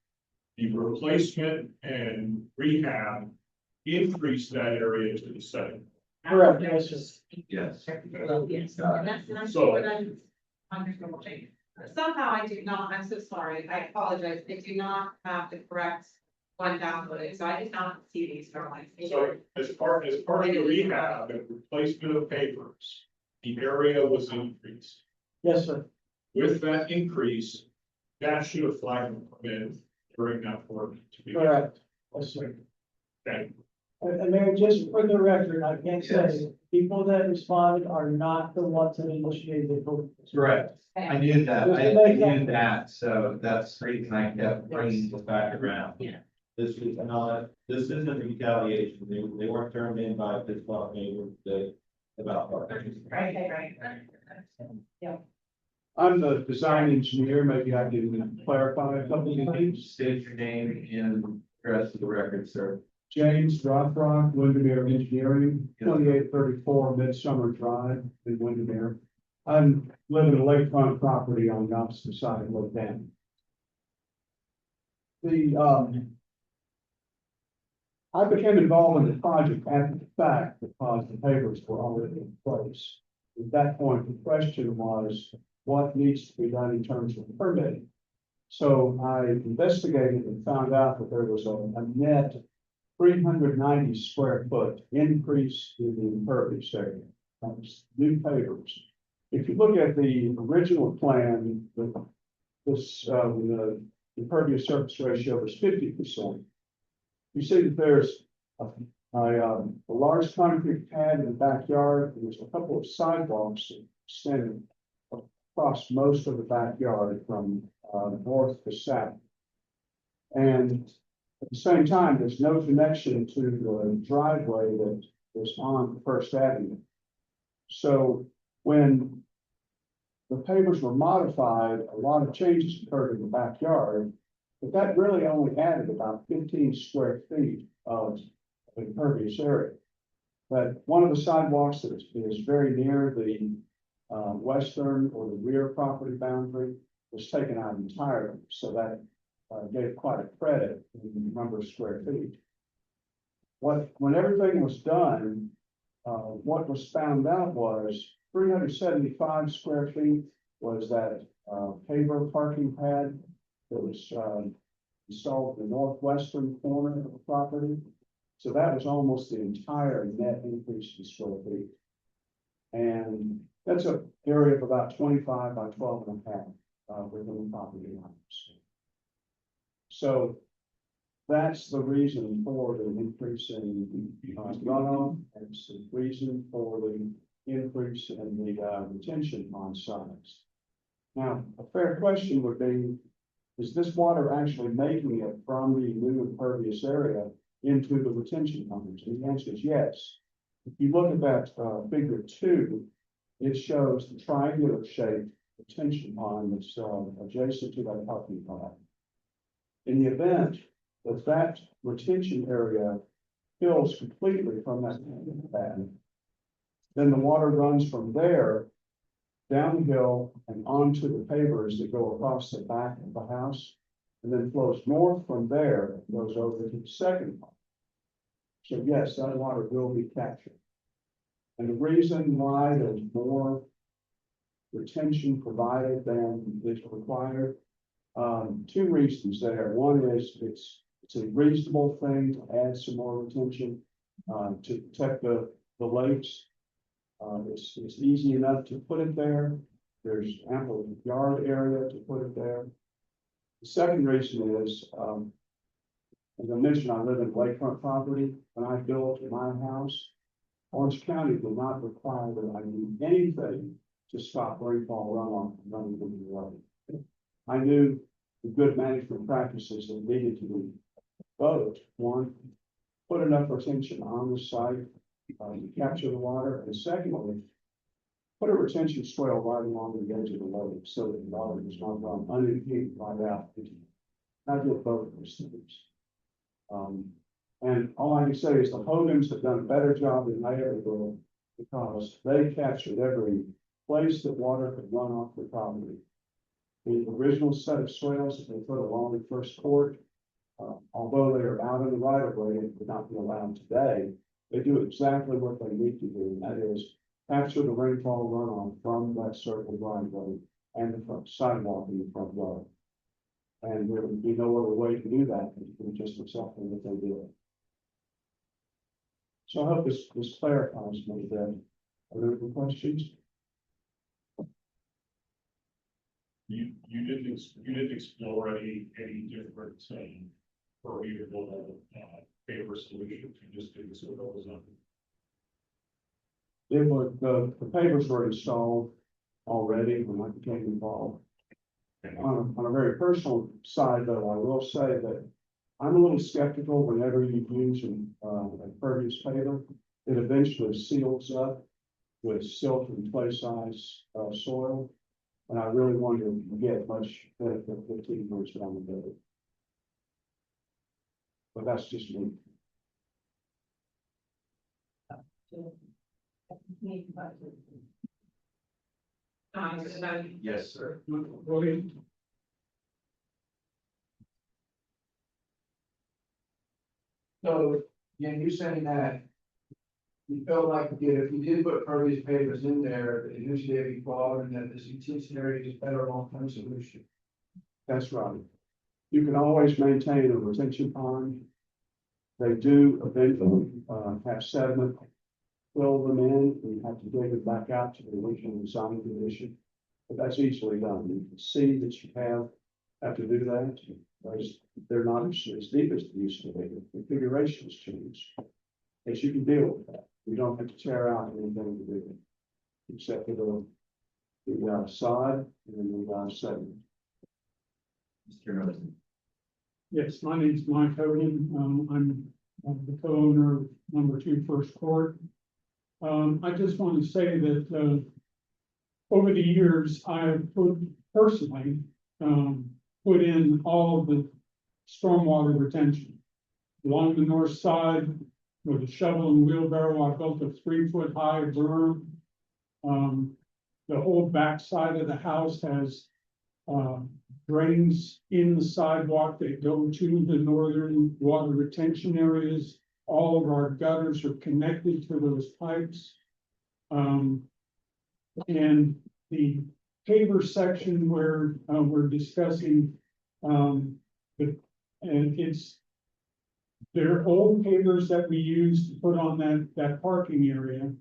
the replacement and rehab increased that area to the second. Correct, yes, sir. Yes. Yes, and that's So- what I'm understanding. Somehow I do not, I'm so sorry, I apologize, I do not have the correct one downloaded, so I did not see these drawings. So as part of the rehab and replacement of pavers, the area was increased. Yes, sir. With that increase, that should have flagged them during that work to be. Correct. Yes, sir. Okay. And Mayor, just for the record, I can Yes. say, people that responded are not the ones that initiated the vote. Correct. I knew that, Just to I make knew that- that, so that's the reason I kept bringing this back around. Yeah. This is not, this isn't retaliation, they weren't turned in by this block neighbor, about parking. Right. I'm the design engineer, maybe I can clarify a couple of things. State your name and Address to the record, sir. James Rothrock, Windermere Engineering, 2834 Midsummer Drive in Windermere. I'm living in a lakefront property on the opposite side of Lake Dam. I became involved in the project after the fact because the papers were already in place. At that point, the question was, what needs to be done in terms of permitting? So I investigated and found out that there was a net 390 square foot increase in the impervious area. That was new pavers. If you look at the original plan, the impervious surface ratio was 50%. You see that there's a large concrete pad in the backyard. There's a couple of sidewalks extending across most of the backyard from north to south. And at the same time, there's no connection to the driveway that is on First Avenue. So when the pavers were modified, a lot of changes occurred in the backyard, but that really only added about 15 square feet of impervious area. But one of the sidewalks that is very near the western or the rear property boundary was taken out entirely. So that gave quite a credit in the number of square feet. When everything was done, what was found out was 375 square feet was that paver parking pad that was installed in the northwestern corner of the property. So that was almost the entire net increase in square feet. And that's an area of about 25 by 12 and a half within the property lines. So that's the reason for the increase in runoff. It's the reason for the increase in the retention pond size. Now, a fair question would be, is this water actually making it from the new impervious area into the retention ponds? And the answer is yes. If you look at that figure 2, it shows the triangular shaped retention pond that's adjacent to that parking lot. In the event that that retention area fills completely from that pad, then the water runs from there downhill and onto the pavers that go across the back of the house, and then flows north from there and goes over to the second pond. So yes, that water will be captured. And the reason why there's more retention provided than is required, 2 reasons there. One is it's a reasonable thing to add some more retention to protect the lakes. It's easy enough to put it there. There's ample yard area to put it there. The second reason is, as I mentioned, I live in lakefront property. When I built my house, Orange County did not require that I do anything to stop rainfall runoff from running into the lake. I knew the good management practices that needed to be both. One, put enough retention on the site to capture the water, and secondly, put a retention swale right along the edge of the lake so that the water does not run unimpeded right out. I did both of those things. And all I can say is the Hogans have done a better job than I ever will, because they captured every place that water could run off the property. The original set of swales that they put along the first court, although they are out in the right of way and would not be allowed today, they do exactly what they need to do, and that is capture the rainfall runoff from that circle driveway and the front sidewalk in the front row. And there would be no other way to do that than just accepting that they did. So I hope this clarifies my bit. Are there any questions? You didn't explore any different permeable paper solutions. You just did this with those on. It was, the pavers were installed already when I became involved. On a very personal side, though, I will say that I'm a little skeptical whenever you use an impervious paver. It eventually seals up with silt and clay size soil. And I really wonder if you get much benefit 15 years down the road. but that's just me. Yes, sir. William? So, again, you're saying that you felt like if you did put pervious papers in there, that initially it'd be flawed and that this detention area is better long-term solution. That's right. You can always maintain a retention pond. They do eventually, have sediment fill them in, and you have to dig it back out to the original design condition. But that's easily done. You can see that you have to do that. They're not as deep as they used to be. The configurations change. But you can deal with that. You don't have to tear out anything to do it, except for the sod and the sediment. Mr. Rosen. Yes, my name's Mike Hogan. I'm the co-owner of number 2 First Court. I just want to say that, over the years, I have personally, put in all of the stormwater retention. Along the north side, with a shovel and wheelbarrow, I built a 3-foot high berm. The whole back side of the house has, drains in the sidewalk that go to the northern water retention areas. All of our gutters are connected to those pipes. And the paver section where we're discussing, and they're old pavers that we use to put on that parking area.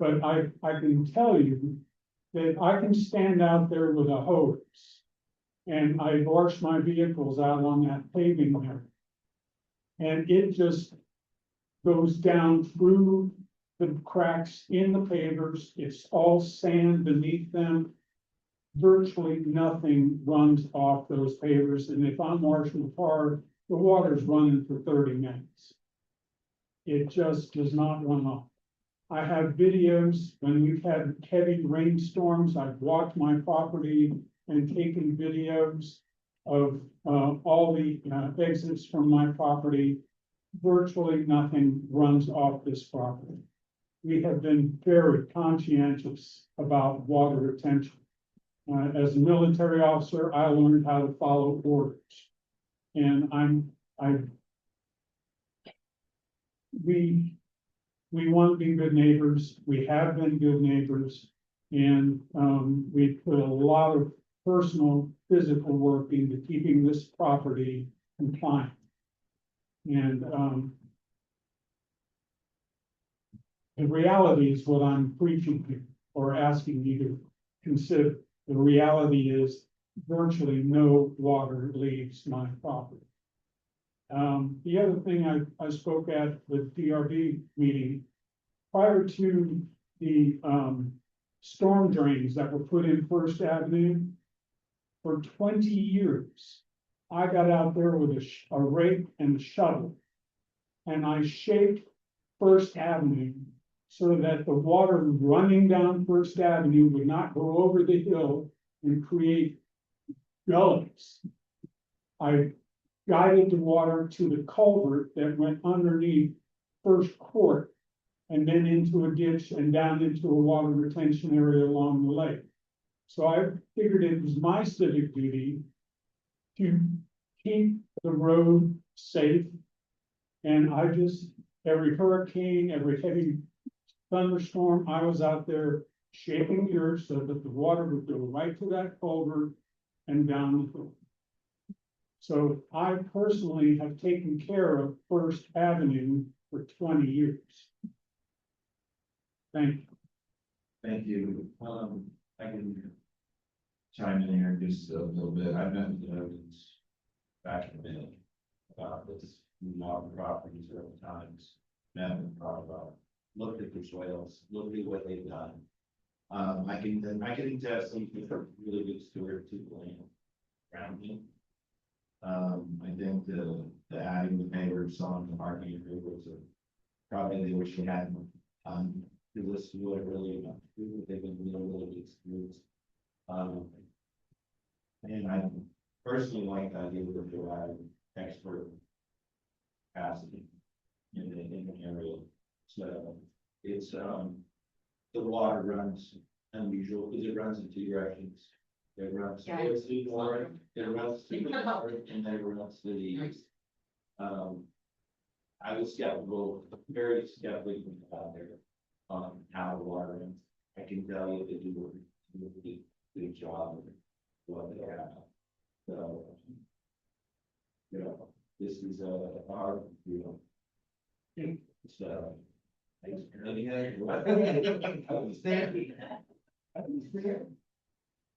But I can tell you that I can stand out there with a hose and I wash my vehicles out on that paving there. And it just goes down through the cracks in the pavers. It's all sand beneath them. Virtually nothing runs off those pavers. And if I'm washing the car, the water's running for 30 minutes. It just does not run off. I have videos when we've had heavy rainstorms. I've walked my property and taken videos of all the exits from my property. Virtually nothing runs off this property. We have been very conscientious about water retention. As a military officer, I learned how to follow orders. And we want to be good neighbors. We have been good neighbors. And we put a lot of personal, physical work into keeping this property compliant. And the reality is what I'm preaching here, or asking you to consider. The reality is virtually no water leaves my property. The other thing I spoke at the DRB meeting, prior to the storm drains that were put in First Avenue, for 20 years, I got out there with a rake and a shovel, and I shaped First Avenue so that the water running down First Avenue would not go over the hill and create gullies. I guided the water to the culvert that went underneath First Court and then into a ditch and down into a water retention area along the lake. So I figured it was my civic duty to keep the road safe. And I just, every hurricane, every heavy thunderstorm, I was out there shaping the earth so that the water would go right to that culvert and down the hill. So I personally have taken care of First Avenue for 20 years. Thank you. Thank you. I can chime in here just a little bit. I've met with Evans back in the day about this modern property several times. Met with about, looked at the soils, looked at what they've done. I can attest something for really good steward to the land around me. I think the adding the pavers on the parking area was probably they wish they had because this would really they've been really good stewards. And I personally like the idea that they're adding expert capacity in the area. So it's, the water runs unusual because it runs in two directions. It runs Yeah. towards the north, it runs to the north, and then it runs to the east. I was skeptical, very skeptical about there on how the water runs. I can tell you they do a really good job of what they have. So, you know, this is our, you know, so. Thanks for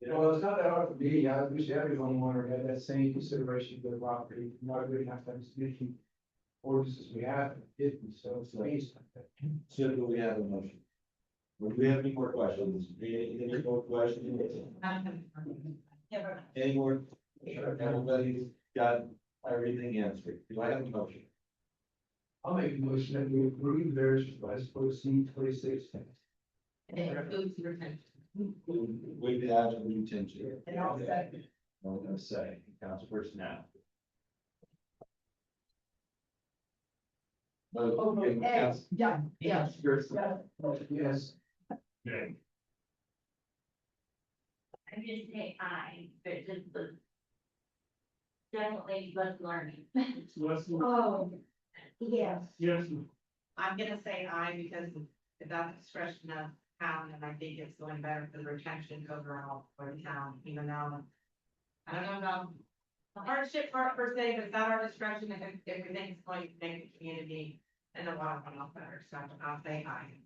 Well, it's not that hard for me, I wish everyone wanted to have that same consideration for the property, not really have to have sufficient ordinances we have, so it's based on that. So do we have a motion? Do we have any more questions? Any more questions? Any more? Everybody's got everything answered. Do I have a motion? I'll make a motion that we approve various requests for C 26. And it includes retention. With the added retention. And I'll second. I'm gonna say, Councilperson now. Yeah, Yes. Yes. Okay. I'm gonna say aye, but just the. Definitely less learning. oh, yes. Yes. I'm gonna say aye because if that's discretion of town, and I think it's going better for the retention overall for the town, even though. I don't know about the hardship part per se, but it's at our discretion if we think it's going to make the community and the water runoff better, so I'll say aye.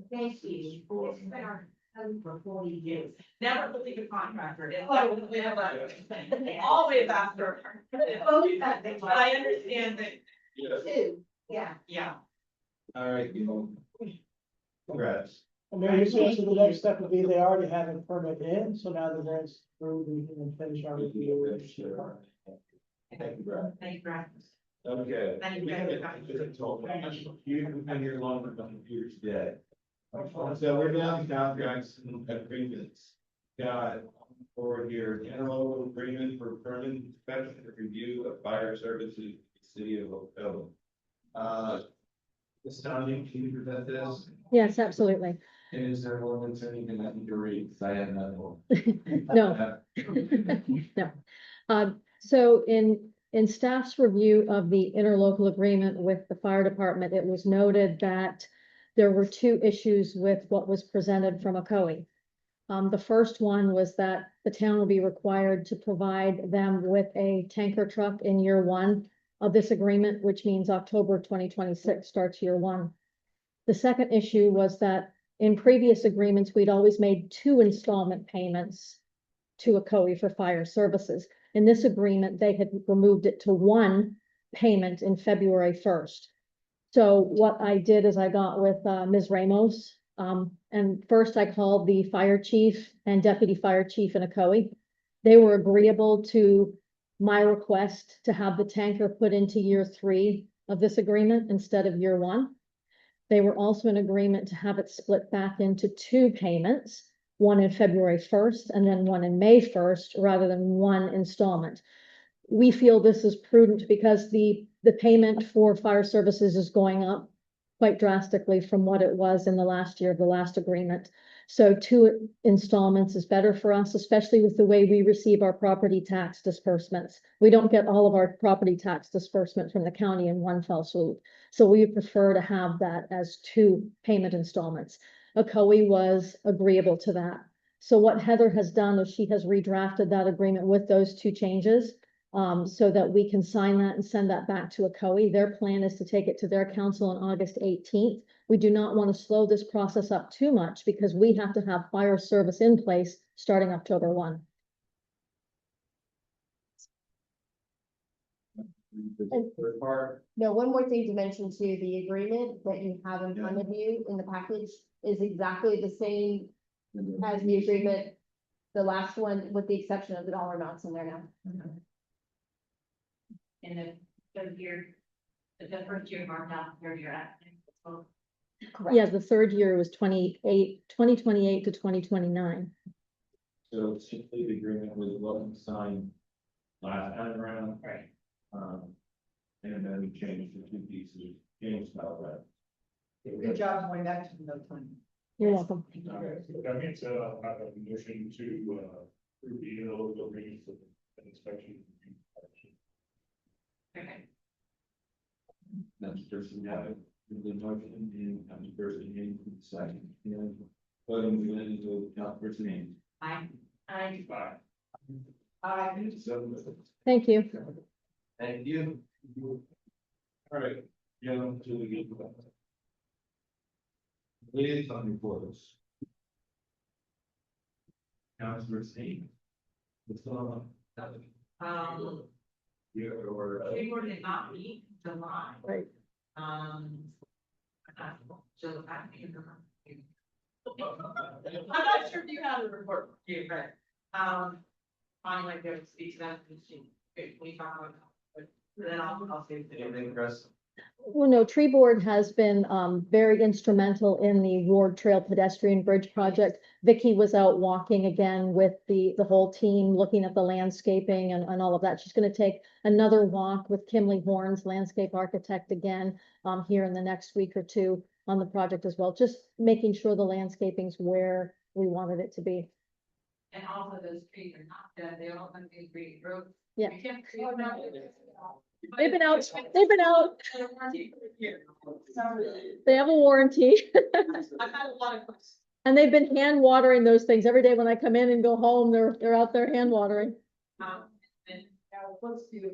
Thank you. It's been our home for 40 years. Never believe a contractor, it's like, we have always after. But I understand that, Two, yeah. yeah. All right, you know. Congrats. And then so the next step would be they already have a permit in, so now that that's through, we can finish our review. Thank you, Brad. Thank you, Brad. Okay. Thank you. You can been here longer than the computer's dead. So we're down to contracts and agreements. Got forward here, interlocal agreement for permanent inspection and review of fire services, in the city of Oakville. Ms. Tony, can you present this? Yes, absolutely. And is there one that's anything that you can read? Because I have another one. No. No. So in staff's review of the interlocal agreement with the fire department, it was noted that there were two issues with what was presented from ACOE. The first one was that the town will be required to provide them with a tanker truck in year one of this agreement, which means October 2026 starts year one. The second issue was that in previous agreements, we'd always made 2 installment payments to ACOE for fire services. In this agreement, they had removed it to 1 payment in February 1st. So what I did is I got with Ms. Ramos, and first I called the fire chief and deputy fire chief in ACOE. They were agreeable to my request to have the tanker put into year 3 of this agreement instead of year 1. They were also in agreement to have it split back into 2 payments, one in February 1st and then one in May 1st, rather than 1 installment. We feel this is prudent because the payment for fire services is going up quite drastically from what it was in the last year of the last agreement. So 2 installments is better for us, especially with the way we receive our property tax disbursements. We don't get all of our property tax disbursement from the county in one fell swoop. So we prefer to have that as 2 payment installments. ACOE was agreeable to that. So what Heather has done is she has redrafted that agreement with those 2 changes, so that we can sign that and send that back to ACOE. Their plan is to take it to their council on August 18th. We do not want to slow this process up too much because we have to have fire service in place starting October 1. No, one more thing to mention too, the agreement that you have in front of you in the package is exactly the same as the agreement, the last one, with the exception of the dollar amounts in there now. In the third year, the first year marked out, third year at. Correct. Yeah, the third year was 2028 to 2029. So it's simply the agreement with what was signed last time around. Right. And then we changed the two pieces, James Bell, Good job going back to the time. You're welcome. That means, I have a motion to, approve the interlocal agreement for an inspection. Okay. Council Person Gavin, the motion, and Council Person Haynes, the second, and voting we went into Council Person Haynes. I. Bye. So, Thank you. thank you. All right, until we get to that. Liaison reports. Council Person Haynes. What's going on? Yeah, or, We were did not meet in July. Right. Jill, I think. I'm not sure if you had a report, you, but, finally, I go to speak to them, and we talk about it. But then I'll say. anything, Chris? Well, no, Tree Board has been very instrumental in the Ward Trail pedestrian bridge project. Vicky was out walking again with the whole team, looking at the landscaping and all of that. She's going to take another walk with Kimley Horns, landscape architect, again here in the next week or two on the project as well, just making sure the landscaping's where we wanted it to be. And also those trees are not dead, they all have been green growth. Yeah. We can't create that. They've been out. They've been out. They have a warranty. I've had a lot of questions. And they've been hand watering those things every day when I come in and go home. They're out there hand watering. And let's do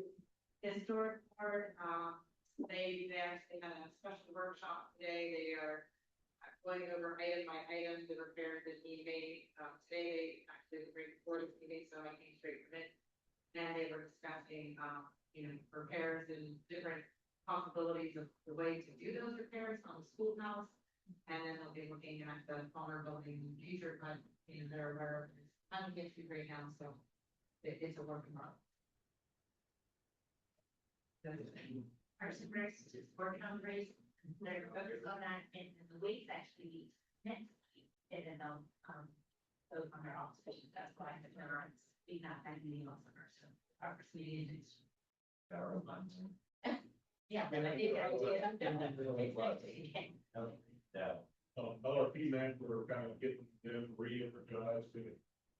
historic part, they actually had a special workshop today, they are going over item by item, the repairs that he made, today, they actually were great for this meeting, so I came straight from it. And they were discussing, repairs and different possibilities of the way to do those repairs on the schoolhouse. And then they'll be looking at the Palmer building in the future, but, they're aware of it. I don't get too great now, so it's a work in progress. Our supervisors is working on the race, they're focused on that, and the weights actually next week, and then they'll, go on their observation, that's why the parents be not that meeting on summer, so our first meeting is. Yeah, but I did, Yeah. LRP man, we're kind of getting them re-energized and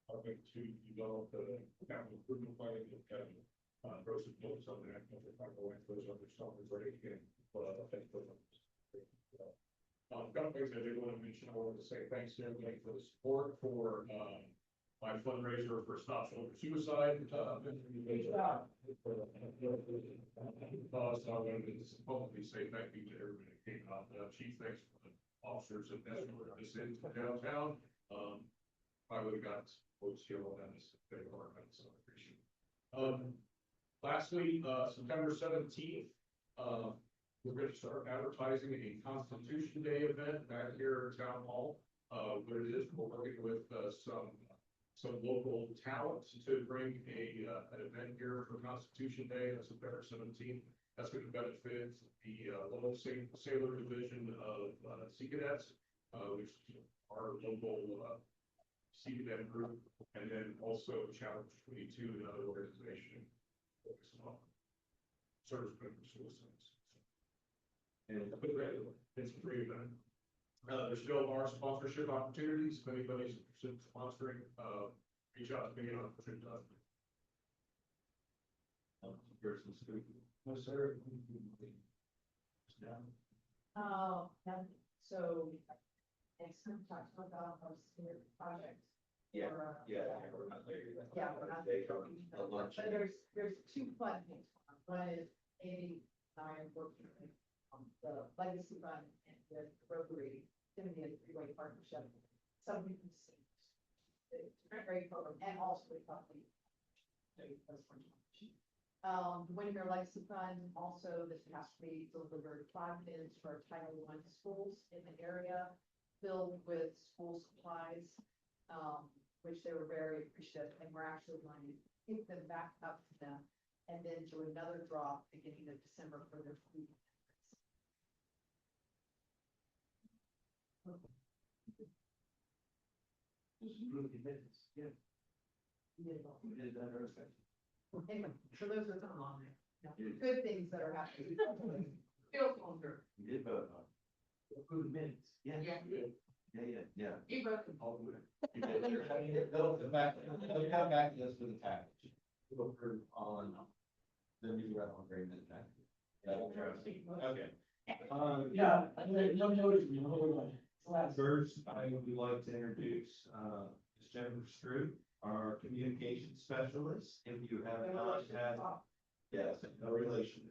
helping to develop the capital improvement plan and kind of throw some notes on that. Those other stuff is ready to get. A couple things I did want to mention, I wanted to say thanks to everybody for the support for my fundraiser for Stop Shoulder Suicide. So I wanted to publicly say thank you to everybody that came out. Chief, thanks for the officers that escorted us into downtown. I would have got folks here on that, so I appreciate it. Lastly, September 17th, we're going to start advertising a Constitution Day event back here at Town Hall. What it is, we're working with some local talent to bring an event here for Constitution Day on September 17th. That's going to benefit the Lowell Sailor Division of Sea Cadets, which is our local Sea Cadet group, and then also Challenge 22, another organization focused on service member suicides. And it's a free event. There still are sponsorship opportunities. If anybody's interested in sponsoring, reach out to me on Twitter. No, sir. Oh, so next time talk about our spirit project. Yeah, Or, yeah. we're not but there's two fun things. One is Amy and I are working on the legacy fund and the Rotary, going to be a three-way partnership. Something you can see. It's a great program, and also the company. Windermere Legacy Fund also this past week delivered 5 bids for Title I schools in the area, filled with school supplies, which they were very appreciative, and we're actually going to give them back up to them, and then do another draw beginning of December for their food. Anyway, so those are some on there. Good things that are happening. Feels longer. You did vote on. Approve the minutes. Yeah. Yeah. You voted. You did. They'll come back to us with a package. We'll approve on the new rental agreement. Okay. Yeah, no notice, First, I would like to introduce, Ms. Jennifer Stroop, our communication specialist. If you have not had, yes, no relation.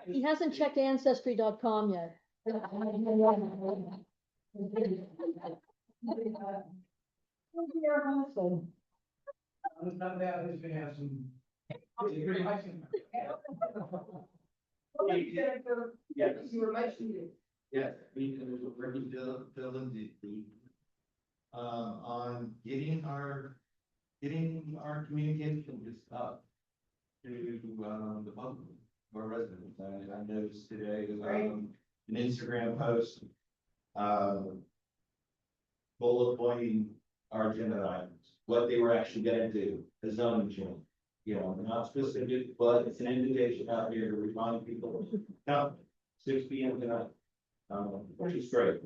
He hasn't checked ancestry.com yet. Not that, he's gonna have some. Yes. You were mentioning. Yes, we were fill in the, on getting our communication just up to, the public, our residents. I noticed today, an Instagram post, bullet pointing our agenda items, what they were actually gonna do, the zoning change. You know, not specific, but it's an invitation out here to remind people, come, 6 p.m. tonight, which is great.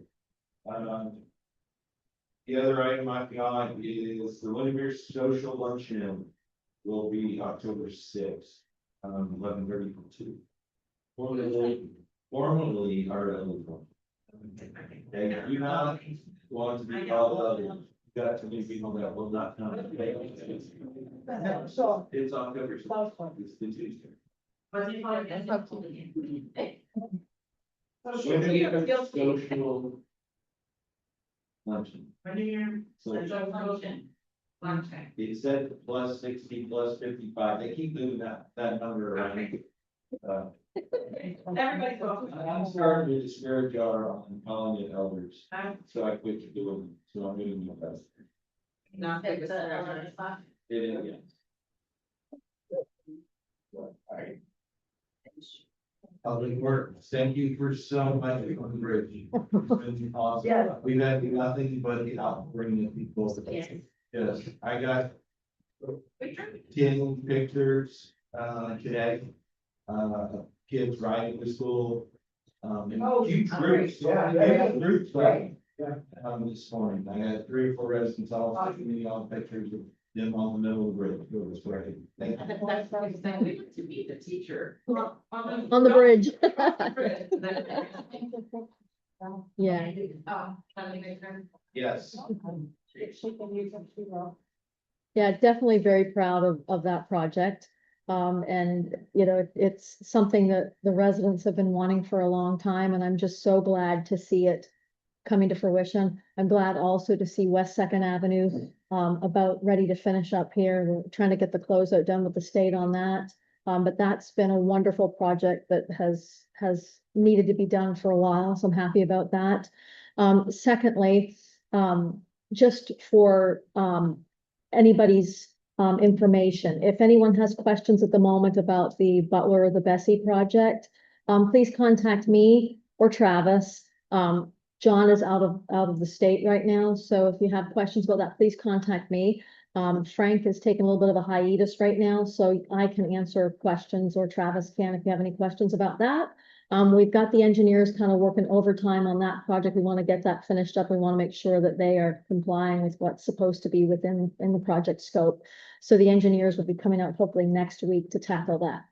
The other item I've got is the Windermere Social Luncheon will be October 6th, 11:30 to 2. Formally our eligible. They do not want to be called others. Got to be people that will not come. It's October 6th. It's the Tuesday. What's it called again? Social luncheon. Windermere So Social Luncheon. Luncheon. it said plus 60, plus 55. They keep moving that number around. Everybody's welcome. I'm starting to discourage our on calling it elders. So I quit doing, so I'm doing my best. Not that it's It is, yes. Public Works, thank you for so much on the bridge. It's been awesome. Yes. We've had nothing but the outbringing of people. Yes, I got 10 pictures, today. Kids riding to school. And huge groups, big groups, right? This morning, I had 3 or 4 residents all sending me all pictures of them on the middle of the bridge. It was great. Thank you. That's what I was saying. We went to meet the teacher. On the bridge. Yeah. Yes. Yeah, definitely very proud of that project. And, you know, it's something that the residents have been wanting for a long time, and I'm just so glad to see it coming to fruition. I'm glad also to see West Second Avenue, about ready to finish up here. We're trying to get the closeout done with the state on that. But that's been a wonderful project that has needed to be done for a while, so I'm happy about that. Secondly, just for, anybody's information. If anyone has questions at the moment about the Butler or the Bessie project, please contact me or Travis. John is out of the state right now, so if you have questions about that, please contact me. Frank is taking a little bit of a hiatus right now, so I can answer questions, or Travis can if you have any questions about that. We've got the engineers kind of working overtime on that project. We want to get that finished up. We want to make sure that they are complying with what's supposed to be within the project scope. So the engineers will be coming out hopefully next week to tackle that.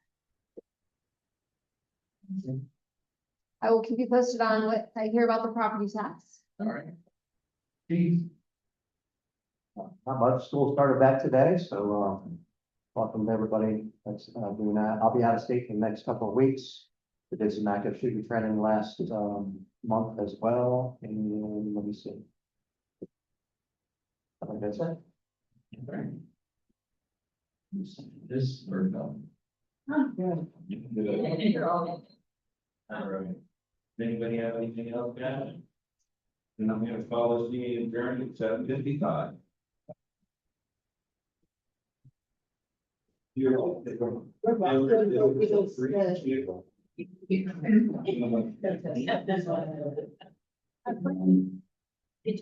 I will keep you posted on what I hear about the property tax. All right. Keith? Not much, school started back today, so, welcome to everybody that's, doing that. I'll be out of state in the next couple of weeks. We did some active shooter training last, month as well, and let me see. I think that's it. This or no? All right. Anybody have anything else, guys? And I'm gonna call this meeting adjourned at 7:55. You're welcome. Yeah.